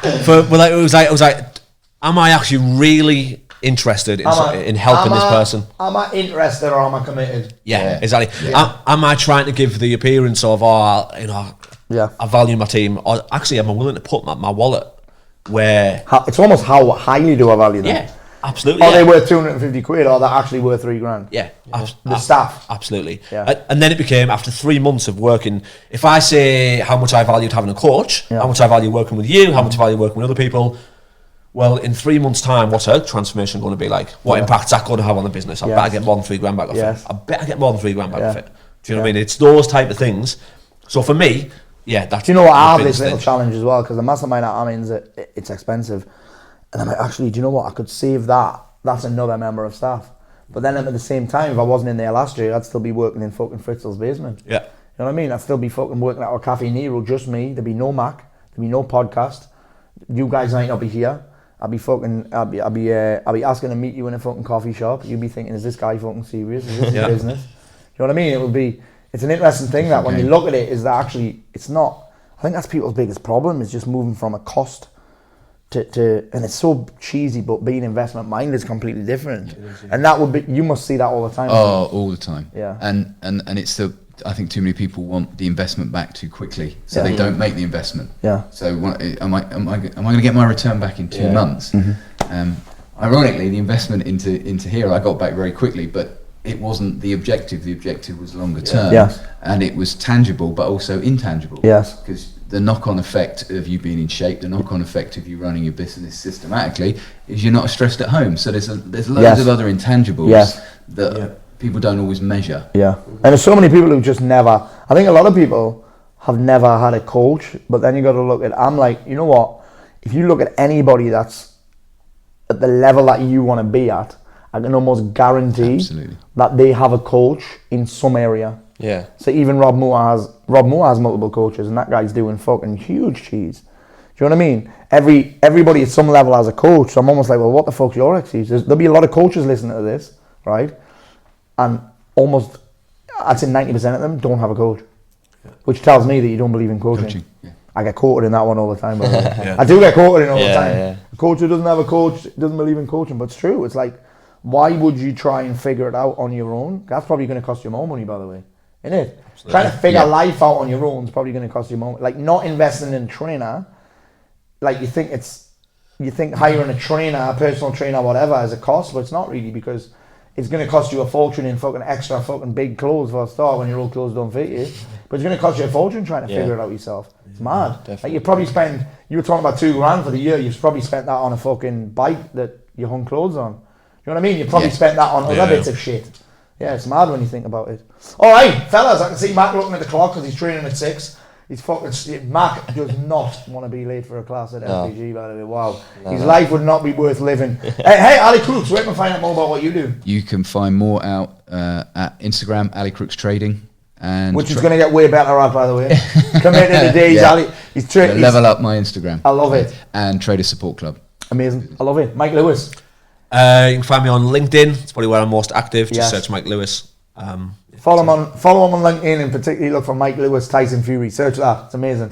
It was like, am I actually really interested in helping this person? Am I interested or am I committed? Yeah, exactly. Yeah. Am I trying to give the appearance of, I value my team, or actually am I willing to put my wallet where... It's almost how highly do I value them? Yeah, absolutely. Are they worth 250 quid or they're actually worth 3 grand? Yeah. The staff. Absolutely. Yeah. And then it became, after 3 months of working, if I say how much I valued having a coach, how much I value working with you, how much I value working with other people, well, in 3 months' time, what's her transformation going to be like? What impact's that going to have on the business? I bet I get more than 3 grand back off it. I bet I get more than 3 grand back off it. Do you know what I mean? It's those type of things. So for me, that's... Do you know what? I have this little challenge as well, because the mastermind that I'm in, it's expensive. And I'm like, actually, do you know what? I could save that. That's another member of staff. But then at the same time, if I wasn't in there last year, I'd still be working in fucking Fritzl's basement. Yeah. You know what I mean? I'd still be fucking working at our Cafe Nero, just me. There'd be no Mac. There'd be no podcast. You guys might not be here. I'll be asking to meet you in a fucking coffee shop. You'd be thinking, is this guy fucking serious? Is this business? You know what I mean? It's an interesting thing that when you look at it, is that actually, it's not, I think that's people's biggest problem, is just moving from a cost and it's so cheesy, but being investment minded is completely different. And that would be, you must see that all the time. Oh, all the time. Yeah. And it's I think too many people want the investment back too quickly, so they don't make the investment. Yeah. So am I going to get my return back in 2 months? Ironically, the investment into here I got back very quickly, but it wasn't the objective. The objective was longer term. Yes. And it was tangible, but also intangible. Yes. Because the knock-on effect of you being in shape, the knock-on effect of you running your business systematically, is you're not stressed at home. So there's loads of other intangibles that people don't always measure. Yeah, and there's so many people who just never. I think a lot of people have never had a coach, but then you got to look at. I'm like, you know what? If you look at anybody that's at the level that you want to be at, I can almost guarantee that they have a coach in some area. Yeah. So even Rob Moore has multiple coaches, and that guy's doing fucking huge cheese. Do you know what I mean? Everybody at some level has a coach. So I'm almost like, well, what the fuck's your excuse? There'll be a lot of coaches listening to this, right? And almost, I'd say 90% of them don't have a coach, which tells me that you don't believe in coaching. I get quoted in that one all the time. By the way. I do get quoted in all the time. Yeah. A coach who doesn't have a coach doesn't believe in coaching, but it's true. It's like, why would you try and figure it out on your own? That's probably going to cost you more money, by the way. Isn't it? Absolutely. Trying to figure life out on your own is probably going to cost you more. Like not investing in a trainer, like you think hiring a trainer, a personal trainer, whatever, is a cost, but it's not really, because it's going to cost you a fortune in fucking extra fucking big clothes for a start when your old clothes don't fit you. But it's going to cost you a fortune trying to figure it out yourself. It's mad. Like you probably spend, you were talking about $2,000 for the year, you've probably spent that on a fucking bike that you hung clothes on. You know what I mean? You probably spent that on other bits of shit. Yeah, it's mad when you think about it. All right, fellas, I can see Mac looking at the clock because he's training at 6. He's fucking, Mac does not want to be late for a class at LPG, by the way. Wow. His life would not be worth living. Hey, Ali Crooks, where can we find out more about what you do? You can find more out at Instagram, Ali Crooks Trading. And which is going to get way better at, by the way. Committed to the days, Ali. He's level up my Instagram. I love it. And Trader Support Club. Amazing. I love it. Mike Lewis. You can find me on LinkedIn. It's probably where I'm most active. Just search Mike Lewis. Follow him on LinkedIn, and particularly look for Mike Lewis, Tyson Fury. Search that. It's amazing.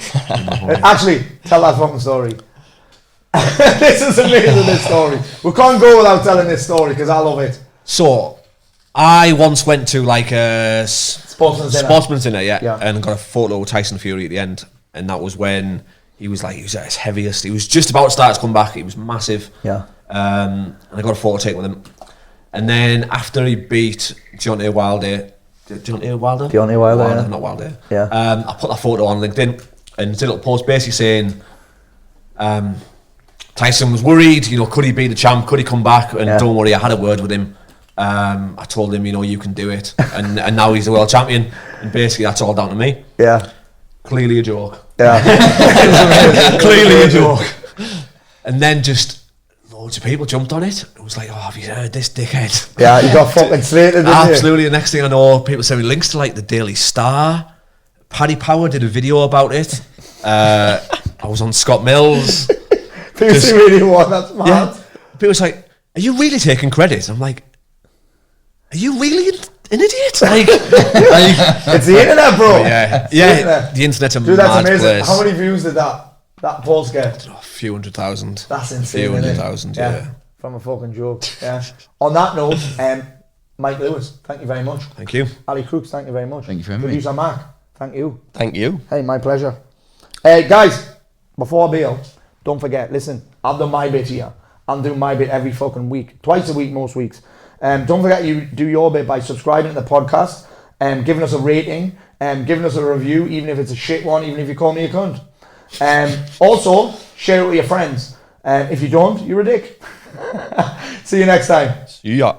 Actually, tell that fucking story. This is amazing, this story. We can't go without telling this story because I love it. So, I once went to like a sportsman's dinner, and got a photo of Tyson Fury at the end. And that was when he was at his heaviest. He was just about to start to come back. He was massive. Yeah. And I got a photo taken with him. And then after he beat Deontay Wilder, not Wilder. Yeah. I put that photo on LinkedIn and did a little post basically saying, Tyson was worried, could he be the champ? Could he come back? And don't worry, I had a word with him. I told him, you can do it. And now he's the world champion. And basically that's all down to me. Yeah. Clearly a joke. Yeah. Clearly a joke. And then just loads of people jumped on it. It was like, oh, have you heard this dickhead? Yeah, you got fucking slated, didn't you? Absolutely. The next thing I know, people send me links to like the Daily Star. Paddy Power did a video about it. I was on Scott Mills. People really want that's mad. Yeah. People was like, are you really taking credit? I'm like, are you really an idiot? Like, it's the internet, bro. The internet's a mad place. How many views did that post get? A few 100,000. That's insane. A few 100,000, yeah. From a fucking joke. Yeah. On that note, Mike Lewis, thank you very much. Thank you. Ali Crooks, thank you very much. Thank you very much. Producer Mark, thank you. Thank you. Hey, my pleasure. Guys, before I bail, don't forget, listen, I've done my bit here. I'm doing my bit every fucking week. Twice a week, most weeks. Don't forget you do your bit by subscribing to the podcast, giving us a rating, giving us a review, even if it's a shit one, even if you call me a cunt. Also, share it with your friends. If you don't, you're a dick. See you next time. See ya.